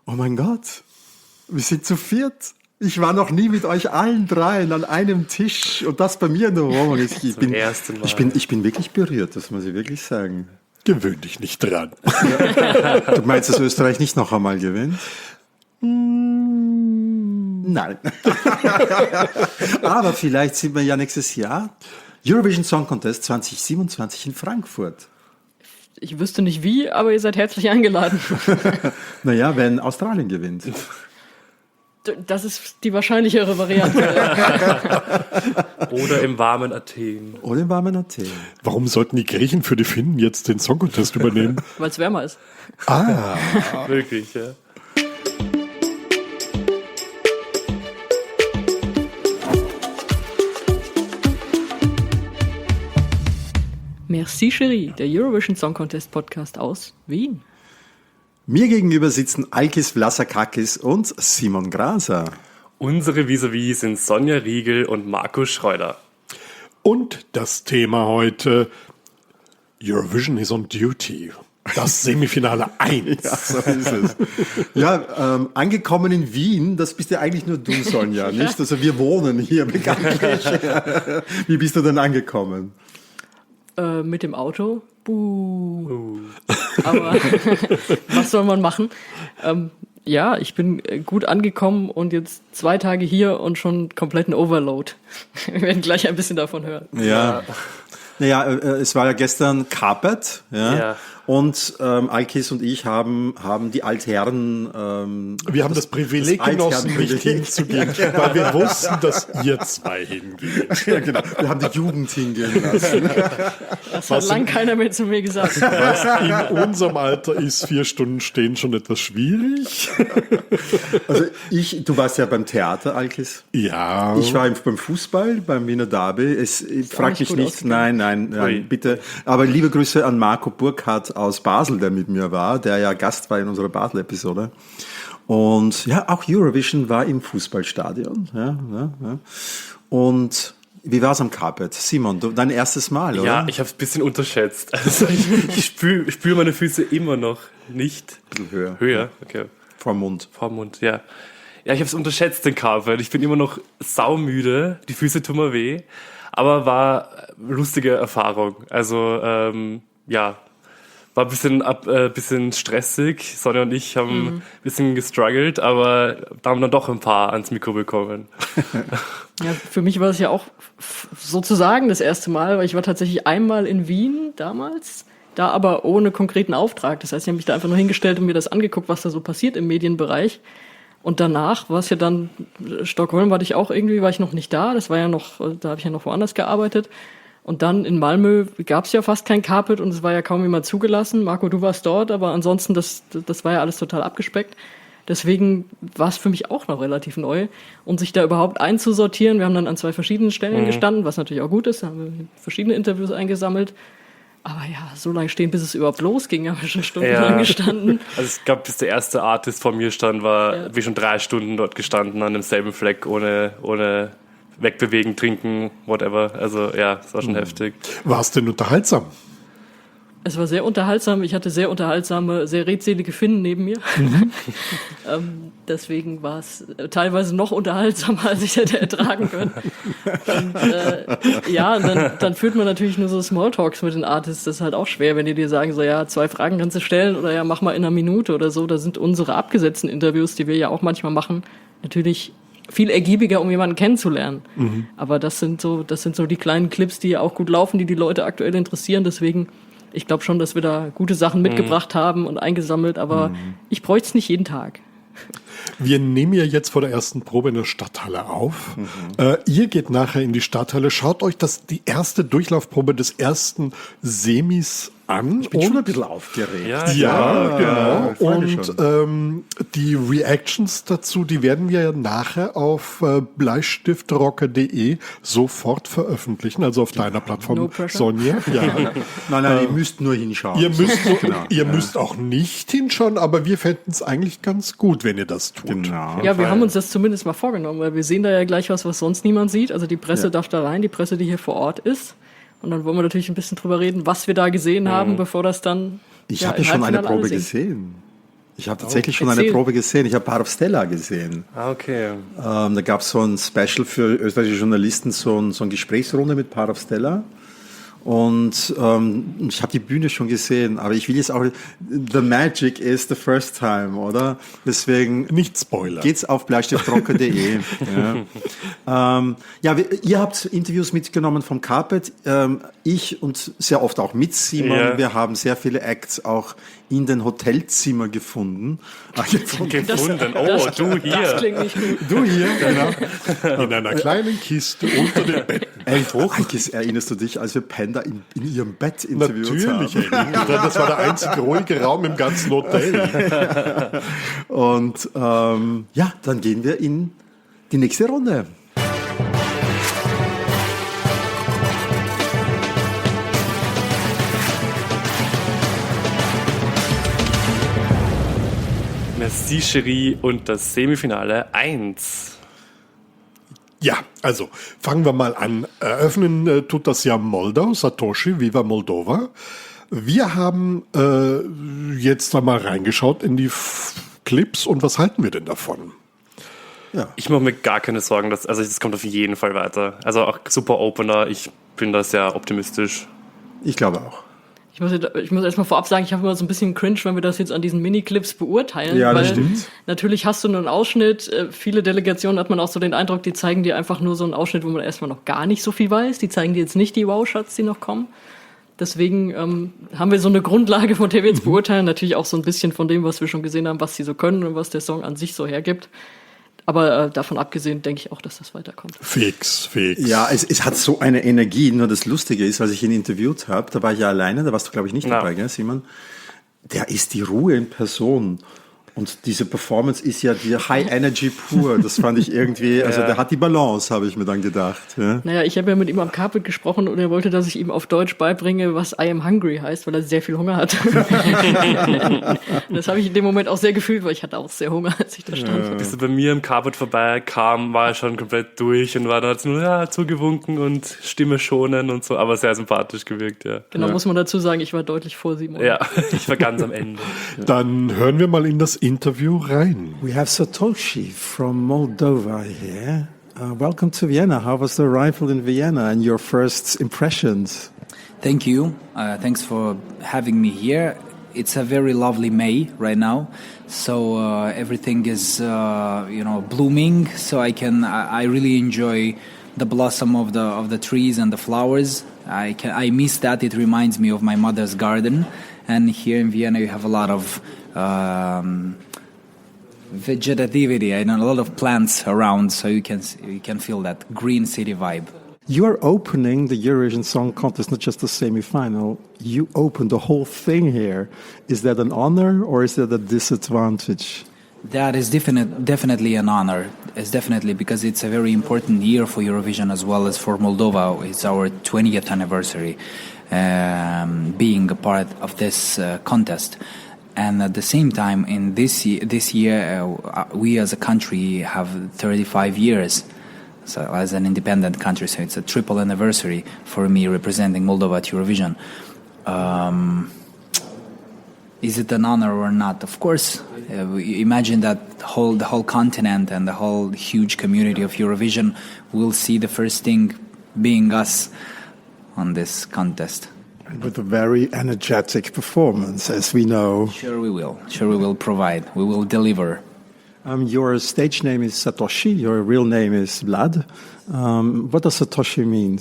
Oh mein Gott, wir sind zu viert. Ich war noch nie mit euch allen dreien an einem Tisch und das bei mir in der Wohnung. Ich bin wirklich berührt, das muss ich wirklich sagen. Gewöhn dich nicht dran. Du meinst, dass Österreich nicht noch einmal gewinnt? Nein. Aber vielleicht sind wir ja nächstes Jahr Eurovision Song Contest 2027 in Frankfurt. Ich wüsste nicht wie, aber ihr seid herzlich eingeladen. Naja, wenn Australien gewinnt. Das ist die wahrscheinlichere Variante. Oder im warmen Athen. Warum sollten die Griechen für die Finnen jetzt den Song Contest übernehmen? Weil es wärmer ist. Wirklich, ja. Merci, Chérie, der Eurovision Song Contest Podcast aus Wien. Mir gegenüber sitzen Alkis, Vlassakakis und Simon Graser. Unsere Vis-a-vis sind Sonja, Riegel und Schreuder. Und das Thema heute: Eurovision is on duty. Das Semifinale 1. Ja, so ist es. Ja, angekommen in Wien, das bist ja eigentlich nur du, Sonja, nicht? Also wir wohnen hier bekanntlich. Wie bist du denn angekommen? Mit dem Auto. Buh. Aber was soll man machen? Ja, ich bin gut angekommen und jetzt 2 Tage hier und schon kompletten Overload. Wir werden gleich ein bisschen davon hören. Ja. Naja, es war ja gestern Carpet, ja. Und Alkis und ich haben die Altherren... wir haben das Privileg genossen, nicht hinzugehen, weil wir wussten, dass ihr 2 hingeht. Ja, genau. Wir haben die Jugend hingehen lassen. Das hat lang keiner mehr zu mir gesagt. Was in unserem Alter ist 4 Stunden stehen schon etwas schwierig. Also du warst ja beim Theater, Alkis. Ja. Ich war beim Fußball, beim Wiener Derby. Frag mich nicht, nein, bitte. Aber liebe Grüße an Marco Burkhardt aus Basel, der mit mir war, der ja Gast war in unserer Basel-Episode. Und ja, auch Eurovision war im Fußballstadion. Ja. Und wie war es am Carpet? Simon, dein erstes Mal, oder? Ja, ich habe es ein bisschen unterschätzt. Also ich spür meine Füße immer noch nicht. Ein bisschen Höher, okay. Vorm Mund, ja. Ja, ich habe es unterschätzt, den Carpet. Ich bin immer noch saumüde, die Füße tun mir weh. Aber war lustige Erfahrung. Also, war ein bisschen stressig. Sonja und ich haben ein bisschen gestruggelt, aber da haben dann doch ein paar ans Mikro bekommen. Ja, für mich war es ja auch sozusagen das erste Mal, weil ich war tatsächlich einmal in Wien damals, da aber ohne konkreten Auftrag. Das heißt, ich habe mich da einfach nur hingestellt und mir das angeguckt, was da so passiert im Medienbereich. Und danach war es ja dann, Stockholm war ich noch nicht da. Das war ja noch, da habe ich ja noch woanders gearbeitet. Und dann in Malmö gab es ja fast kein Carpet und es war ja kaum jemand zugelassen. Marco, du warst dort, aber ansonsten, das war ja alles total abgespeckt. Deswegen war es für mich auch noch relativ neu. Und sich da überhaupt einzusortieren, wir haben dann an 2 verschiedenen Stellen gestanden, was natürlich auch gut ist, da haben wir verschiedene Interviews eingesammelt. Aber ja, so lange stehen, bis es überhaupt losging, haben wir schon stundenlang gestanden. Also es gab, bis der erste Artist vor mir stand, war wir schon 3 Stunden dort gestanden an demselben Fleck, ohne wegbewegen, trinken, whatever. Also ja, es war schon heftig. War es denn unterhaltsam? Es war sehr unterhaltsam. Ich hatte sehr unterhaltsame, sehr redselige Finnen neben mir. Deswegen war es teilweise noch unterhaltsamer, als ich hätte ertragen können. Und dann führt man natürlich nur so Smalltalks mit den Artists. Das ist halt auch schwer, wenn die dir sagen, so 2 Fragen kannst du stellen oder ja, mach mal in einer Minute oder so. Da sind unsere abgesetzten Interviews, die wir ja auch manchmal machen, natürlich viel ergiebiger, um jemanden kennenzulernen. Aber das sind so die kleinen Clips, die ja auch gut laufen, die Leute aktuell interessieren. Deswegen, ich glaube schon, dass wir da gute Sachen mitgebracht haben und eingesammelt, aber ich bräuchte es nicht jeden Tag. Wir nehmen ja jetzt vor der ersten Probe in der Stadthalle auf. Ihr geht nachher in die Stadthalle, schaut euch die erste Durchlaufprobe des ersten Semis an. Ich bin schon ein bisschen aufgeregt. Ja, genau. Und die Reactions dazu, die werden wir ja nachher auf bleistiftrocker.de sofort veröffentlichen, also auf deiner Plattform, No pressure. Sonja. Ja. Nein, ihr müsst nur hinschauen. Ihr müsst auch nicht hinschauen, aber wir fänden es eigentlich ganz gut, wenn ihr das tut. Genau. Ja, wir haben uns das zumindest mal vorgenommen, weil wir sehen da ja gleich was sonst niemand sieht. Also die Presse darf da rein, die Presse, die hier vor Ort ist. Und dann wollen wir natürlich ein bisschen drüber reden, was wir da gesehen haben, bevor das dann... Ich habe ja schon eine Probe gesehen. Ich habe tatsächlich schon eine Probe gesehen. Ich habe Part of Stella gesehen. Ah, okay. Da gab es so ein Special für österreichische Journalisten, so eine Gesprächsrunde mit Part of Stella. Und ich habe die Bühne schon gesehen, aber ich will jetzt auch, the magic is the first time, oder? Deswegen nicht spoilern. Geht's auf bleistiftrocker.de. Ihr habt Interviews mitgenommen vom Carpet, ich und sehr oft auch mit Simon. Ja. Wir haben sehr viele Acts auch in den Hotelzimmer gefunden. Du hier. Das klingt nicht gut. Du hier, genau. In einer kleinen Kiste unter dem Bett. Alkis, erinnerst du dich, als wir Panda in ihrem Bett interviewt Natürlich haben? Natürlich, das war der einzige ruhige Raum im ganzen Hotel. Und dann gehen wir in die nächste Runde. Merci, Chérie und das Semifinale 1. Ja, also fangen wir mal an. Eröffnen tut das ja Moldau, Satoshi, Viva Moldova. Wir haben jetzt einmal reingeschaut in die Clips und was halten wir denn davon? Ja. Ich mache mir gar keine Sorgen, das kommt auf jeden Fall weiter. Also auch super Opener, ich bin da sehr optimistisch. Ich glaube auch. Ich muss erstmal vorab sagen, ich habe immer so ein bisschen cringe, wenn wir das jetzt an diesen Miniclips beurteilen. Ja, das weil stimmt. Natürlich hast du nur einen Ausschnitt. Viele Delegationen hat man auch so den Eindruck, die zeigen dir einfach nur so einen Ausschnitt, wo man erstmal noch gar nicht so viel weiß. Die zeigen dir jetzt nicht die Wow-Shots, die noch kommen. Deswegen haben wir so eine Grundlage, von der wir jetzt beurteilen. Natürlich auch so ein bisschen von dem, was wir schon gesehen haben, was sie so können und was der Song an sich so hergibt. Aber davon abgesehen denke ich auch, dass das weiterkommt. Fix. Ja, es hat so eine Energie. Nur das Lustige ist, als ich ihn interviewt habe, da war ich ja alleine, da warst du, glaube ich, nicht dabei, gell, Simon? Der ist die Ruhe in Person. Und diese Performance ist ja die High Energy pur. Das fand ich irgendwie, also der hat die Balance, habe ich mir dann gedacht. Ja. Naja, ich habe ja mit ihm am Carpet gesprochen und er wollte, dass ich ihm auf Deutsch beibringe, was I am hungry heißt, weil er sehr viel Hunger hat. Das habe ich in dem Moment auch sehr gefühlt, weil ich hatte auch sehr Hunger, als ich da stand. Ja. Bis er bei mir am Carpet vorbeikam, war er schon komplett durch und war da nur zugewunken und Stimme schonen und so, aber sehr sympathisch gewirkt, ja. Genau, muss man dazu sagen, ich war deutlich vor Simon. Ja, ich war ganz am Ende. Dann hören wir mal in das Interview rein. We have Satoshi from Moldova here. Welcome to Vienna. How was the arrival in Vienna and your first impressions? Thank you. Thanks for having me here. It's a very lovely May right now, so everything is blooming. So I really enjoy the blossom of the trees and the flowers. I miss that. It reminds me of my mother's garden. And here in Vienna, you have a lot of vegetativity and a lot of plants around, so you can feel that green city vibe. You are opening the Eurovision Song Contest, not just the semi-final. You opened the whole thing here. Is that an honor or is that a disadvantage? That is definitely an honor. It's definitely because it's a very important year for Eurovision as well as for Moldova. It's our 20th anniversary being a part of this contest. And at the same time, in this year, we as a country have 35 years so as an independent country. So it's a triple anniversary for me representing Moldova at Eurovision. Is it an honor or not? Of course, imagine that the whole continent and the whole huge community of Eurovision will see the first thing being us on this contest. With a very energetic performance, as we know. Sure we will provide. We will deliver. Your stage name is Satoshi. Your real name is Vlad. What does Satoshi mean?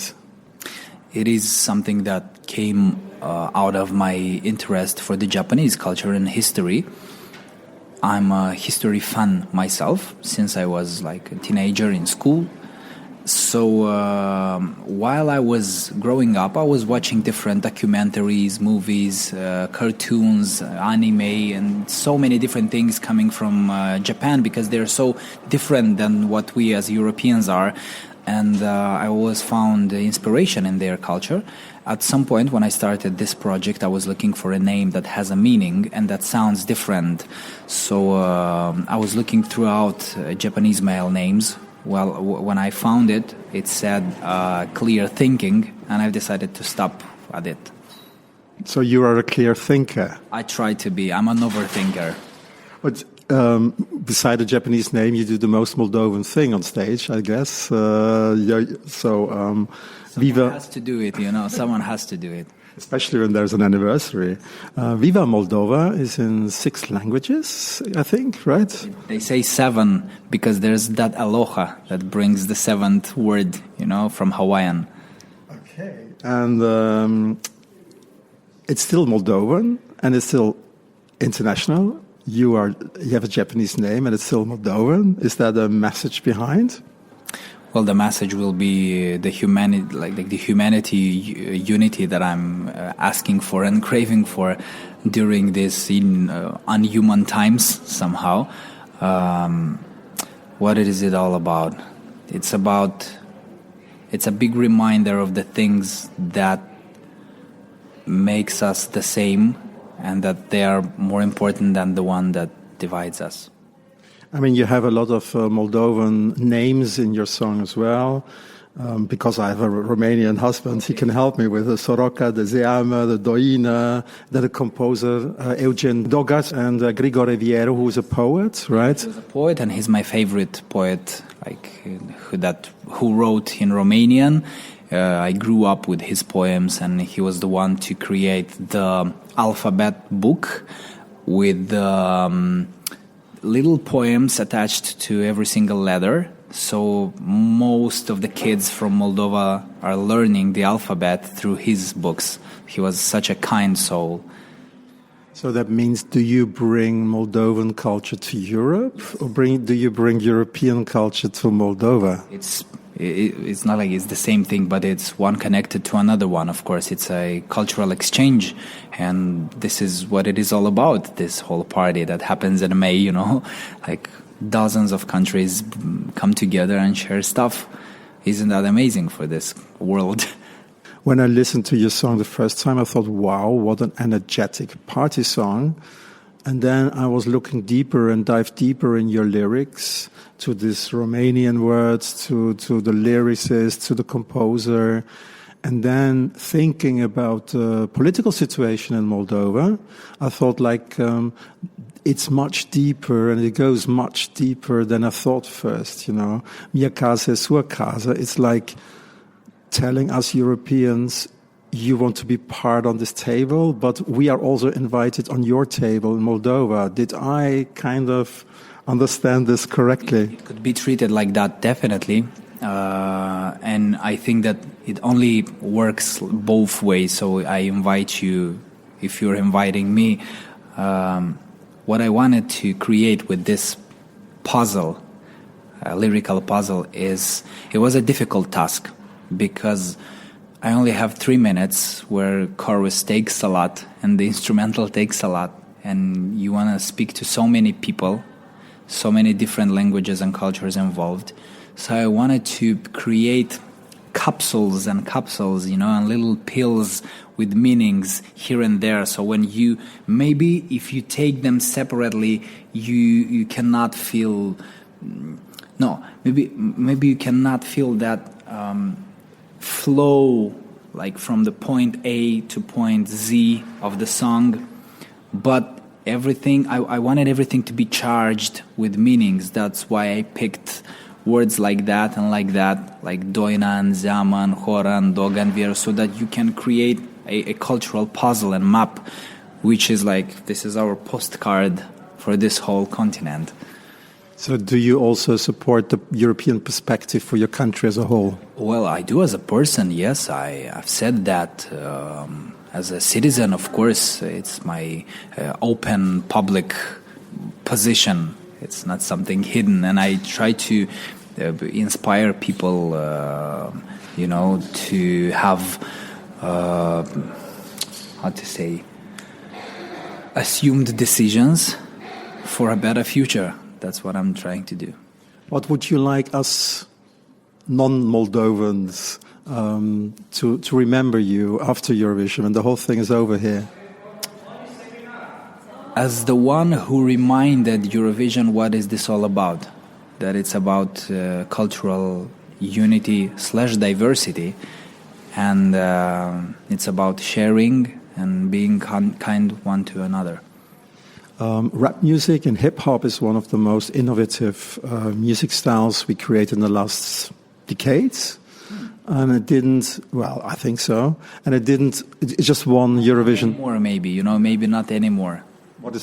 It is something that came out of my interest for the Japanese culture and history. I'm a history fan myself since I was like a teenager in school. So while I was growing up, I was watching different documentaries, movies, cartoons, anime, and so many different things coming from Japan because they're so different than what we as Europeans are. And I always found inspiration in their culture. At some point when I started this project, I was looking for a name that has a meaning and that sounds different. So I was looking throughout Japanese male names. Well, when I found it, it said clear thinking, and I've decided to stop at it. So you are a clear thinker? I try to be. I'm an overthinker. But beside the Japanese name, you do the most Moldovan thing on stage, I guess. Someone has to do it, Someone has to do it. Especially when there's an anniversary. Viva Moldova is in 6 languages, I think, right? They say 7 because there's that aloha that brings the 7th word, from Hawaiian. Okay. And it's still Moldovan and it's still international. You have a Japanese name and it's still Moldovan. Is that a message behind? Well, the message will be the humanity, like the humanity unity that I'm asking for and craving for during this unhuman times somehow. What is it all about? It's a big reminder of the things that makes us the same and that they are more important than the one that divides us. I mean, you have a lot of Moldovan names in your song as well. Because I have a Romanian husband, he can help me with the Soroca, the Zeama, the Doina, the composer Eugen Dogat, and Grigore Viero, who is a poet, right? He's a poet, and he's my favorite poet, who wrote in Romanian. I grew up with his poems, and he was the one to create the alphabet book with little poems attached to every single letter. So most of the kids from Moldova are learning the alphabet through his books. He was such a kind soul. So that means, do you bring Moldovan culture to Europe, or do you bring European culture to Moldova? It's not like it's the same thing, but it's one connected to another one. Of course, it's a cultural exchange, and this is what it is all about, this whole party that happens in May, like dozens of countries come together and share stuff. Isn't that amazing for this world? When I listened to your song the first time, I thought, wow, what an energetic party song. And then I was looking deeper and dived deeper in your lyrics, to these Romanian words, to the lyricist, to the composer. And then thinking about the political situation in Moldova, I thought it's much deeper and it goes much deeper than I thought first, Mia casa e sua casa. It's like telling us Europeans, you want to be part on this table, but we are also invited on your table in Moldova. Did I kind of understand this correctly? It could be treated like that, definitely. And I think that it only works both ways. So I invite you, if you're inviting me, what I wanted to create with this puzzle, lyrical puzzle, it was a difficult task because I only have 3 minutes where chorus takes a lot and the instrumental takes a lot, and you want to speak to so many people, so many different languages and cultures involved. So I wanted to create capsules and capsules, and little pills with meanings here and there. So when if you take them separately, you cannot feel, maybe you cannot feel that flow, like from the point A to point Z of the song. But everything, I wanted everything to be charged with meanings. That's why I picked words like that, like Doinan, Zaman, Horan, Dogan, Vier, so that you can create a cultural puzzle and map, which is this is our postcard for this whole continent. So do you also support the European perspective for your country as a whole? Well, I do as a person, yes. I've said that. As a citizen, of course, it's my open public position. It's not something hidden. And I try to inspire people, to have, assumed decisions for a better future. That's what I'm trying to do. What would you like us non-Moldovans to remember you after Eurovision when the whole thing is over here? As the one who reminded Eurovision what is this all about, that it's about cultural unity / diversity, and it's about sharing and being kind one to another. Rap music and hip-hop is one of the most innovative music styles we created in the last decades. And it didn't, well, I think so. And it just won Eurovision. More maybe, maybe not anymore. What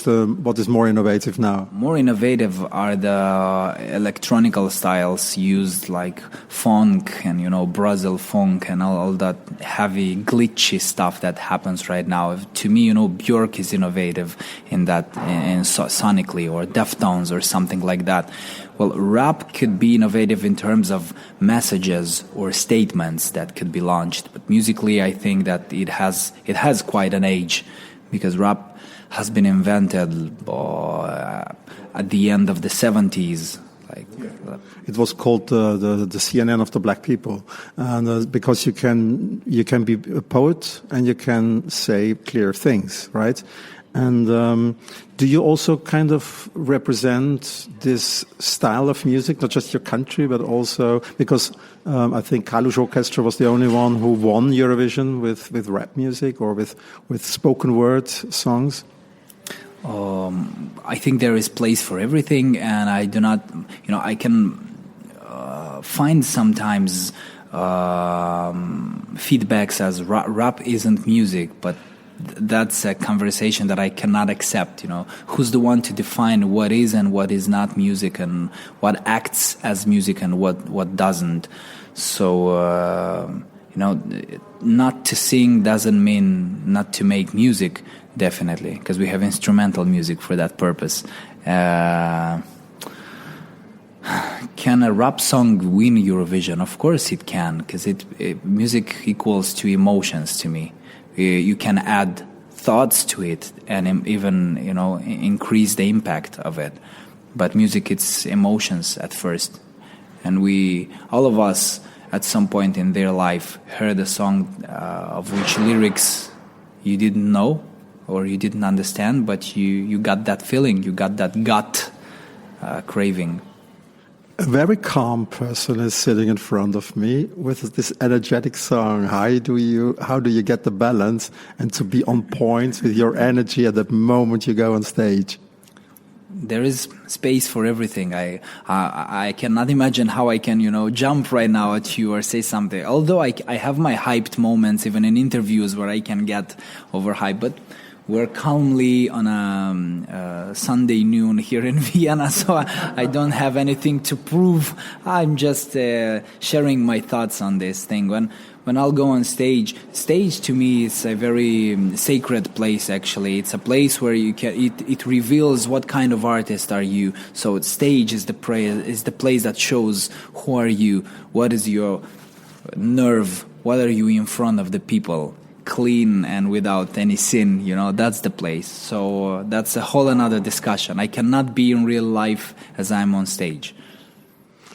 is more innovative now? More innovative are the electronical styles used, like funk and Brazil funk and all that heavy glitchy stuff that happens right now. To me, Björk is innovative in that, sonically, or Deftones or something like that. Well, rap could be innovative in terms of messages or statements that could be launched, but musically, I think that it has quite an age, because rap has been invented at the end of the 70s. It was called the CNN of the black people, and because you can be a poet and you can say clear things, right? And do you also kind of represent this style of music, not just your country, but also because I think Kalush Orchestra was the only one who won Eurovision with rap music or with spoken word songs? I think there is place for everything, and I do not, I can find sometimes feedbacks as rap isn't music, but that's a conversation that I cannot accept. Who's the one to define what is and what is not music, and what acts as music and what doesn't? So, not to sing doesn't mean not to make music. Definitely, because we have instrumental music for that purpose. Can a rap song win Eurovision? Of course it can, because music equals to emotions to me. You can add thoughts to it and even increase the impact of it. But music, it's emotions at first, and all of us at some point in their life heard a song of which lyrics you didn't know or you didn't understand, but you got that feeling, you got that gut craving. A very calm person is sitting in front of me with this energetic song. How do you get the balance and to be on point with your energy at the moment you go on stage? There is space for everything. I cannot imagine how I can, jump right now at you or say something. Although I have my hyped moments, even in interviews, where I can get overhyped. But we're calmly on a Sunday noon here in Vienna, so I don't have anything to prove. I'm just sharing my thoughts on this thing. When I'll go on stage to me is a very sacred place. Actually, it's a place where it reveals what kind of artist are you. So stage is the place that shows who are you, what is your nerve, what are you in front of the people, clean and without any sin. That's the place. So that's a whole another discussion. I cannot be in real life as I'm on stage.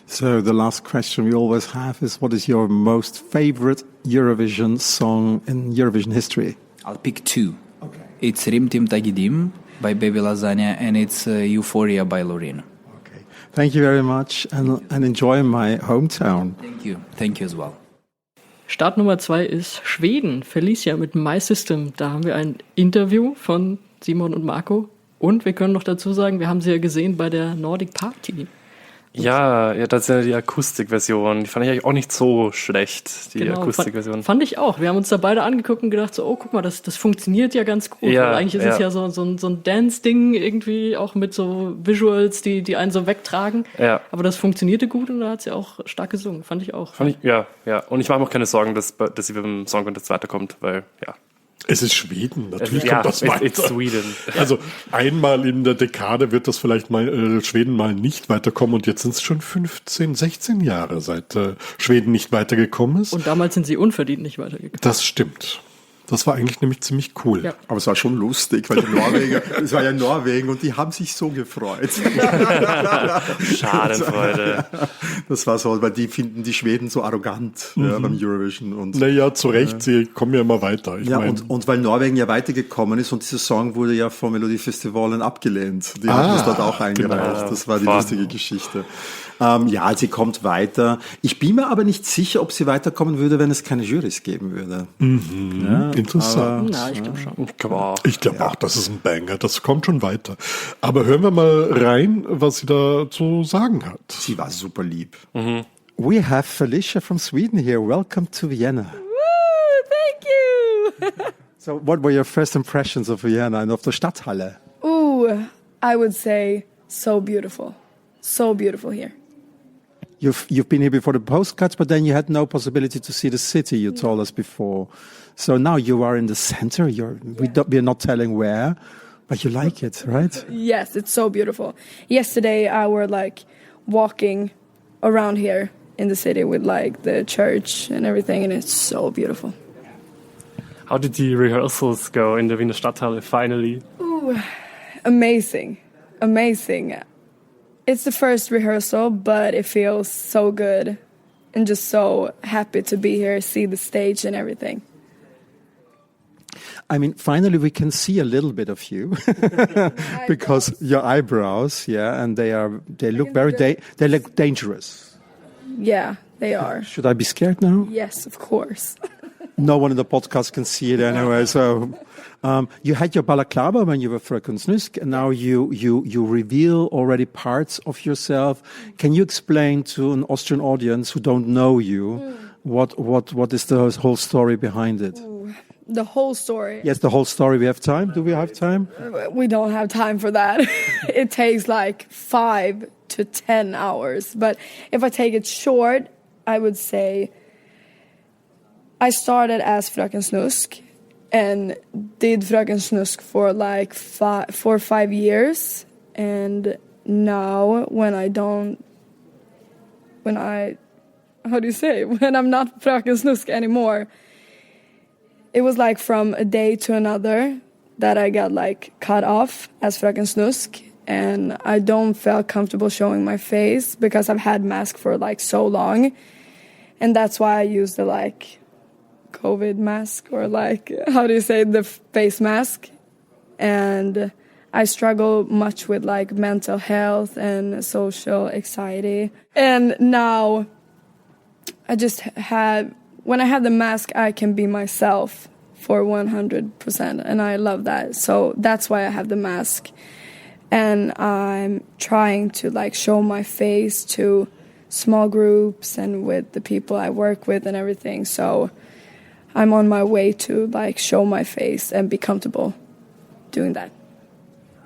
So the last question we always have is, what is your most favorite Eurovision song in Eurovision history? I'll pick two. Okay. It's Rim Tim Tagidim by Baby Lasagna, and it's Euphoria by Loreen. Okay. Thank you very much, and enjoy my hometown. Thank you. Thank you as well. Start Nummer 2 ist Schweden, Felicia mit My System. Da haben wir ein Interview von Simon und Marco. Und wir können noch dazu sagen, wir haben sie ja gesehen bei der Nordic Party. Ja, das ist ja die Akustikversion. Die fand ich eigentlich auch nicht so schlecht, die Akustikversion. Fand ich auch. Wir haben uns da beide angeguckt und gedacht, so, oh, guck mal, das funktioniert ja ganz gut. Ja, weil eigentlich ist es ja so ein Dance-Ding irgendwie, auch mit so Visuals, die einen so wegtragen. Ja. Aber das funktionierte gut und da hat sie auch stark gesungen. Fand ich auch. Ja. Und ich mache mir auch keine Sorgen, dass sie beim Song Contest weiterkommt, weil, ja. Es ist Schweden, natürlich kommt das weiter. It's Sweden. Also einmal in der Dekade wird das vielleicht mal Schweden mal nicht weiterkommen, und jetzt sind es schon 15, 16 Jahre, seit Schweden nicht weitergekommen ist. Und damals sind sie unverdient nicht weitergekommen. Das stimmt. Das war eigentlich nämlich ziemlich cool. Ja. Aber es war schon lustig, weil die Norweger, es war ja Norwegen und die haben sich so gefreut. Schadenfreude. Das war so, weil die finden die Schweden so arrogant beim Eurovision. Und, naja, zu Recht, sie kommen ja immer weiter. Ich mein, und weil Norwegen ja weitergekommen ist und dieser Song wurde ja vom Melodiefestivalen abgelehnt. Die haben das dort auch eingereicht. Genau. Das war die lustige Geschichte. Ja, sie kommt weiter. Ich bin mir aber nicht sicher, ob sie weiterkommen würde, wenn es keine Jurys geben würde. Mhm. Interessant. Na, ich glaube schon. Ich glaube auch, das ist ein Banger. Das kommt schon weiter. Aber hören wir mal rein, was sie da zu sagen hat. Sie war super lieb. We have Felicia from Sweden here. Welcome to Vienna. Woo, thank you. So, what were your first impressions of Vienna and of the Stadthalle? Ooh, I would say so beautiful. So beautiful here. You've been here before the postcards, but then you had no possibility to see the city, you told us before. So now you are in the center. We're not telling where, but you like it, right? Yes, it's so beautiful. Yesterday I were like walking around here in the city with like the church and everything, and it's so beautiful. How did the rehearsals go in the Wiener Stadthalle finally? Ooh, amazing. It's the first rehearsal, but it feels so good and just so happy to be here, see the stage and everything. I mean, finally we can see a little bit of you because your eyebrows, and they look they look dangerous. Yeah, they are. Should I be scared now? Yes, of course. No one in the podcast can see it anyway. So you had your balaclava when you were Fröken Snusk, and now you reveal already parts of yourself. Can you explain to an Austrian audience who don't know you what is the whole story behind it? The whole story. Yes, the whole story. We have time? Do we have time? We don't have time for that. It takes like 5 to 10 hours. But if I take it short, I would say I started as Fröken Snusk and did Fröken Snusk for like 4 or 5 years. And now when I'm not Fröken Snusk anymore, it was like from a day to another that I got like cut off as Fröken Snusk, and I don't feel comfortable showing my face because I've had mask for like so long, and that's why I use the like COVID mask, or like, how do you say, the face mask. And I struggle much with like mental health and social anxiety, and now I just have, when I have the mask, I can be myself for 100%, and I love that. So that's why I have the mask, and I'm trying to like show my face to small groups and with the people I work with and everything. So I'm on my way to like show my face and be comfortable doing that.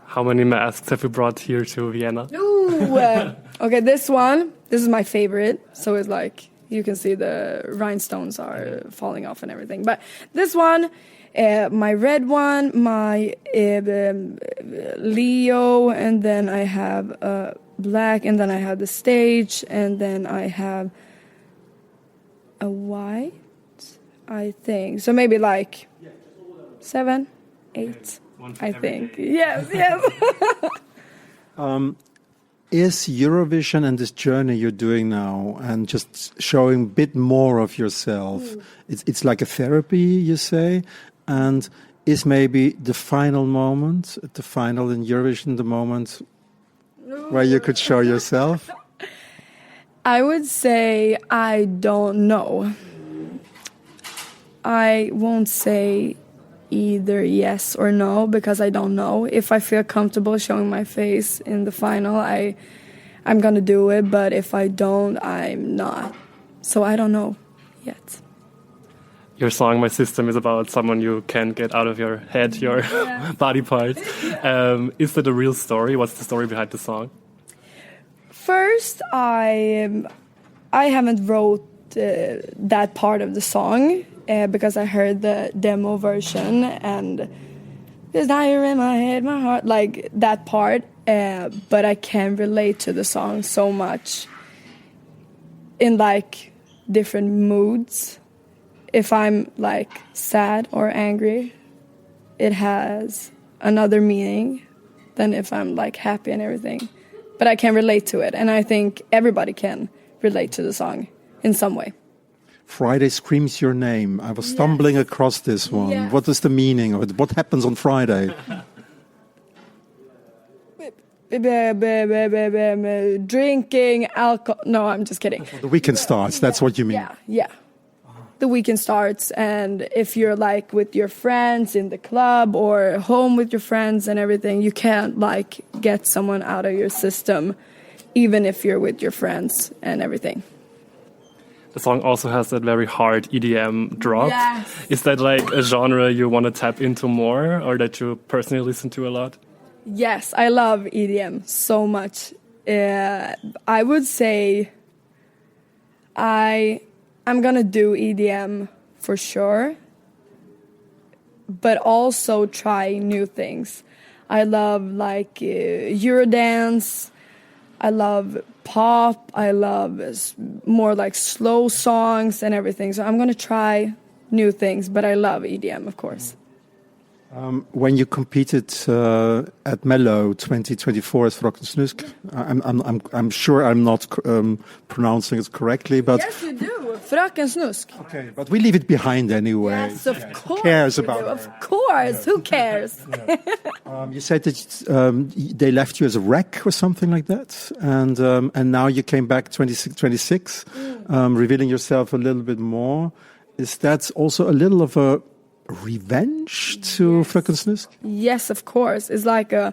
How many masks have you brought here to Vienna? Ooh, okay, this is my favorite. So it's like, you can see the rhinestones are falling off and everything. But this one, my red one, my Leo, and then I have black, and then I have the stage, and then I have a white, I think. So maybe like 7, 8, I think. Yes. Is Eurovision and this journey you're doing now and just showing a bit more of yourself, it's like a therapy, you say, and is maybe the final moment, the final in Eurovision, the moment where you could show yourself? I would say I don't know. I won't say either yes or no, because I don't know. If I feel comfortable showing my face in the final, I'm gonna do it, but if I don't, I'm not. So I don't know yet. Your song, My System, is about someone you can't get out of your head, your body parts. Is that a real story? What's the story behind the song? First, I haven't wrote that part of the song, because I heard the demo version, and there's now you're in my head, my heart, like that part, but I can relate to the song so much in like different moods. If I'm like sad or angry, it has another meaning than if I'm like happy and everything. But I can relate to it, and I think everybody can relate to the song in some way. Friday screams your name. I was stumbling across this one. Yes. What is the meaning of it? What happens on Friday? Drinking alcohol. No, I'm just kidding. The weekend starts. That's what you mean. Yeah. the weekend starts, and if you're like with your friends in the club or home with your friends and everything, you can't like get someone out of your system, even if you're with your friends and everything. The song also has that very hard EDM drop. Yes. Is that like a genre you want to tap into more, or that you personally listen to a lot? Yes, I love EDM so much. I would say I'm gonna do EDM for sure, but also try new things. I love like Eurodance. I love pop. I love more like slow songs and everything. So I'm gonna try new things, but I love EDM, of course. When you competed at Mello 2024 as Fröken I'm sure I'm not pronouncing it correctly, but Yes, you do, Fröken Snusk. okay, but we leave it behind anyway. Yes, of course. Who cares you about do. it? Of course, who cares? You said that they left you as a wreck or something like that, and now you came back 26, revealing yourself a little bit more. Is that also a little of a revenge to Fröken Snusk? Yes, of course. It's like a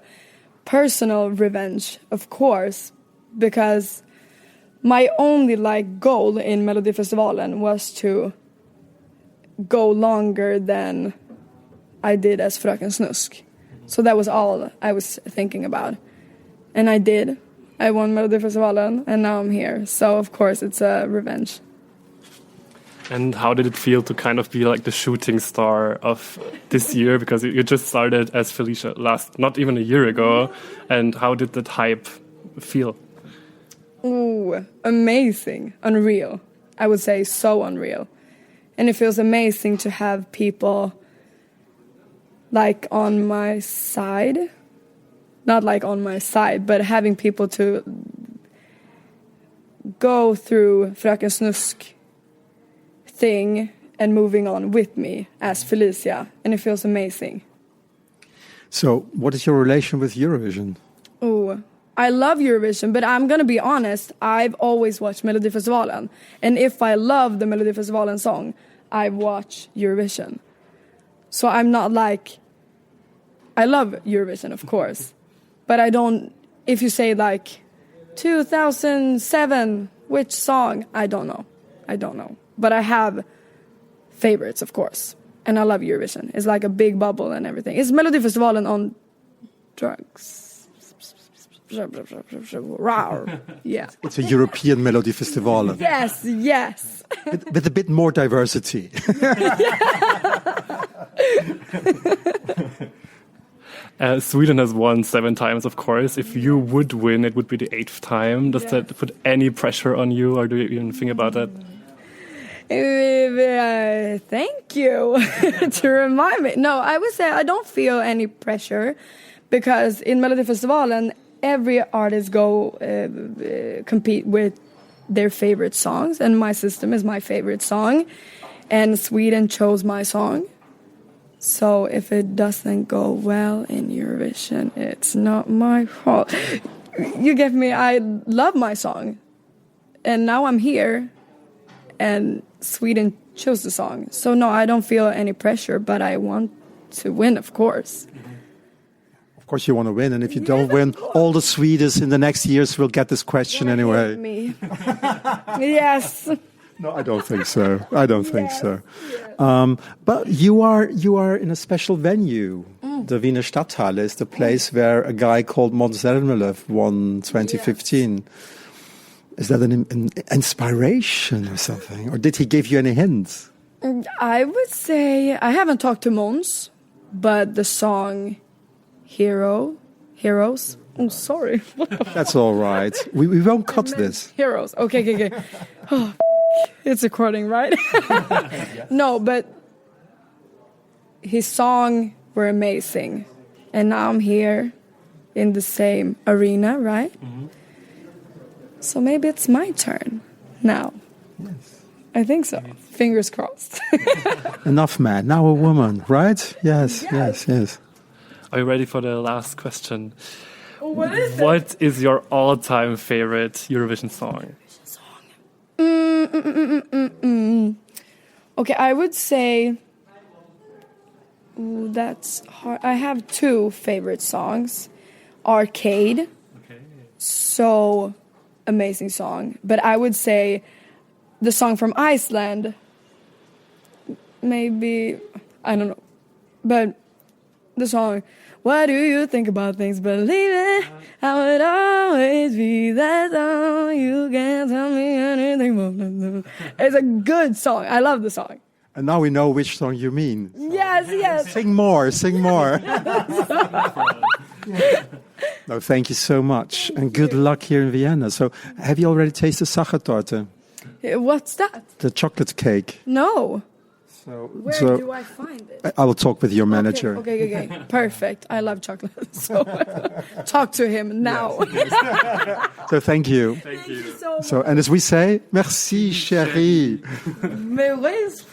personal revenge, of course, because my only like goal in Melodifestivalen was to go longer than I did as Fröken Snusk. So that was all I was thinking about. And I did. I won Melodifestivalen and now I'm here. So of course it's a revenge. And how did it feel to kind of be like the shooting star of this year? Because you just started as Felicia not even a year ago. And how did that hype feel? Ooh, amazing. Unreal. I would say so unreal. And it feels amazing to have people like on my side. Not like on my side, but having people to go through Fröken Snusk thing and moving on with me as Felicia, and it feels amazing. So, what is your relation with Eurovision? Oh, I love Eurovision, but I'm gonna be honest, I've always watched Melodifestivalen, and if I love the Melodifestivalen song, I watch Eurovision. So I'm not like, I love Eurovision, of course, but I don't, if you say like 2007, which song, I don't know. But I have favorites, of course. And I love Eurovision. It's like a big bubble and everything. It's Melodifestivalen on drugs. Yeah. It's a European Melodifestivalen. Yes. With a bit more diversity. Sweden has won 7 times, of course. If you would win, it would be the 8th time. Does that put any pressure on you, or do you even think about that? Thank you to remind me. No, I would say I don't feel any pressure because in Melodifestivalen, every artist go compete with their favorite songs, and My System is my favorite song, and Sweden chose my song. So if it doesn't go well in Eurovision, it's not my fault. You get me? I love my song, and now I'm here, and Sweden chose the song. So no, I don't feel any pressure, but I want to win, of course. Of course you want to win, and if you don't win, all the Swedes in the next years will get this question anyway. Me. Yes. No, I don't think so. But you are in a special venue. The Wiener Stadthalle is the place where a guy called Måns Zelmerlöw won 2015. Yes. Is that an inspiration or something? Or did he give you any hints? I would say, I haven't talked to Måns, but the song Heroes. Oh, sorry. That's all right. We won't cut this. Heroes. Okay. Oh, it's recording, right? No, but his song were amazing. And now I'm here in the same arena, right? Mm-hmm. So maybe it's my turn now. Yes. I think so. Fingers crossed. Enough man, now a woman, right? Yes. Are you ready for the last question? What is it? What is your all-time favorite Eurovision song? Okay, I would say... Ooh, that's hard. I have 2 favorite songs. Arcade. Okay. So amazing song. But I would say the song from Iceland. Maybe, I don't know. But the song, what do you think about things? Believe it, I would always be that song. You can't tell me anything. It's a good song. I love the song. And now we know which song you mean. Yes. Sing more. No, thank you so much. And good luck here in Vienna. So, have you already tasted Sachertorte? What's that? The chocolate cake. No. Where do I find it? I will talk with your manager. Okay. Perfect. I love chocolate. So talk to him now. So thank you. Thank you so much. So, and as we say, merci, chérie.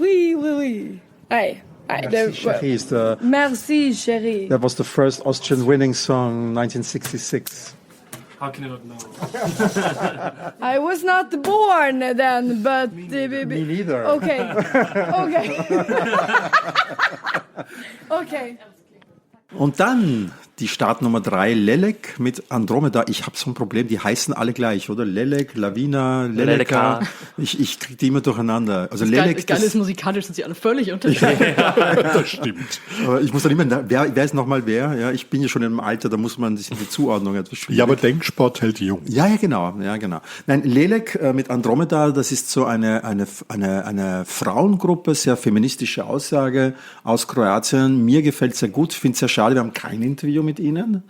Oui. Hey. Chérie is the... Merci, chérie. That was the first Austrian winning song, 1966. How can you not know? I was not born then, but... Me neither. Okay. Okay. Und dann die Startnummer 3, Lelek mit Andromeda. Ich habe so ein Problem, die heißen alle gleich, oder? Lelek, Lavina, Leleka. Ich kriege die immer durcheinander. Also Lelek, das Geile ist, musikalisch sind sie alle völlig unterschiedlich. Das stimmt. Aber ich muss dann immer, wer ist nochmal wer? Ja, ich bin ja schon im Alter, da muss man sich die Zuordnung etwas schwierig. Ja, aber Denksport hält jung. Ja, genau. Nein, Lelek mit Andromeda, das ist so eine Frauengruppe, sehr feministische Aussage aus Kroatien. Mir gefällt sehr gut, finde es sehr schade, wir haben kein Interview mit ihnen.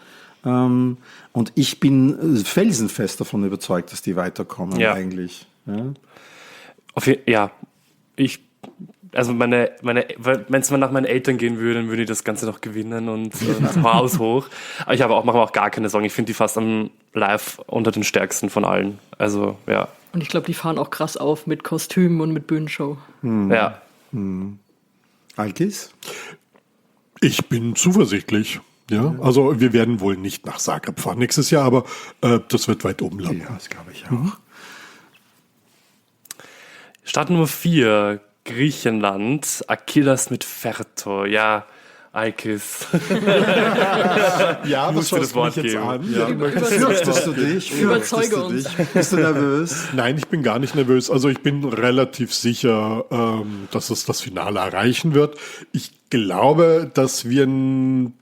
Und ich bin felsenfest davon überzeugt, dass die weiterkommen eigentlich. Also wenn es mal nach meinen Eltern gehen würde, dann würde ich das Ganze noch gewinnen und Haus hoch. Aber mache auch gar keine Sorgen. Ich finde die fast am Live unter den stärksten von allen. Also, ja. Und ich glaube, die fahren auch krass auf mit Kostümen und mit Bühnenshow. Ja. Alkis? Ich bin zuversichtlich. Ja, also wir werden wohl nicht nach Zagreb fahren nächstes Jahr, aber das wird weit oben landen. Ja, das glaube ich auch. Start Nummer 4, Griechenland, Achilles mit Ferto. Ja, Alkis. Ja, musst du das Wort geben. Fürchtest du dich? Überzeuge uns. Bist du nervös? Nein, ich bin gar nicht nervös. Also ich bin relativ sicher, dass es das Finale erreichen wird. Ich glaube, dass wir ein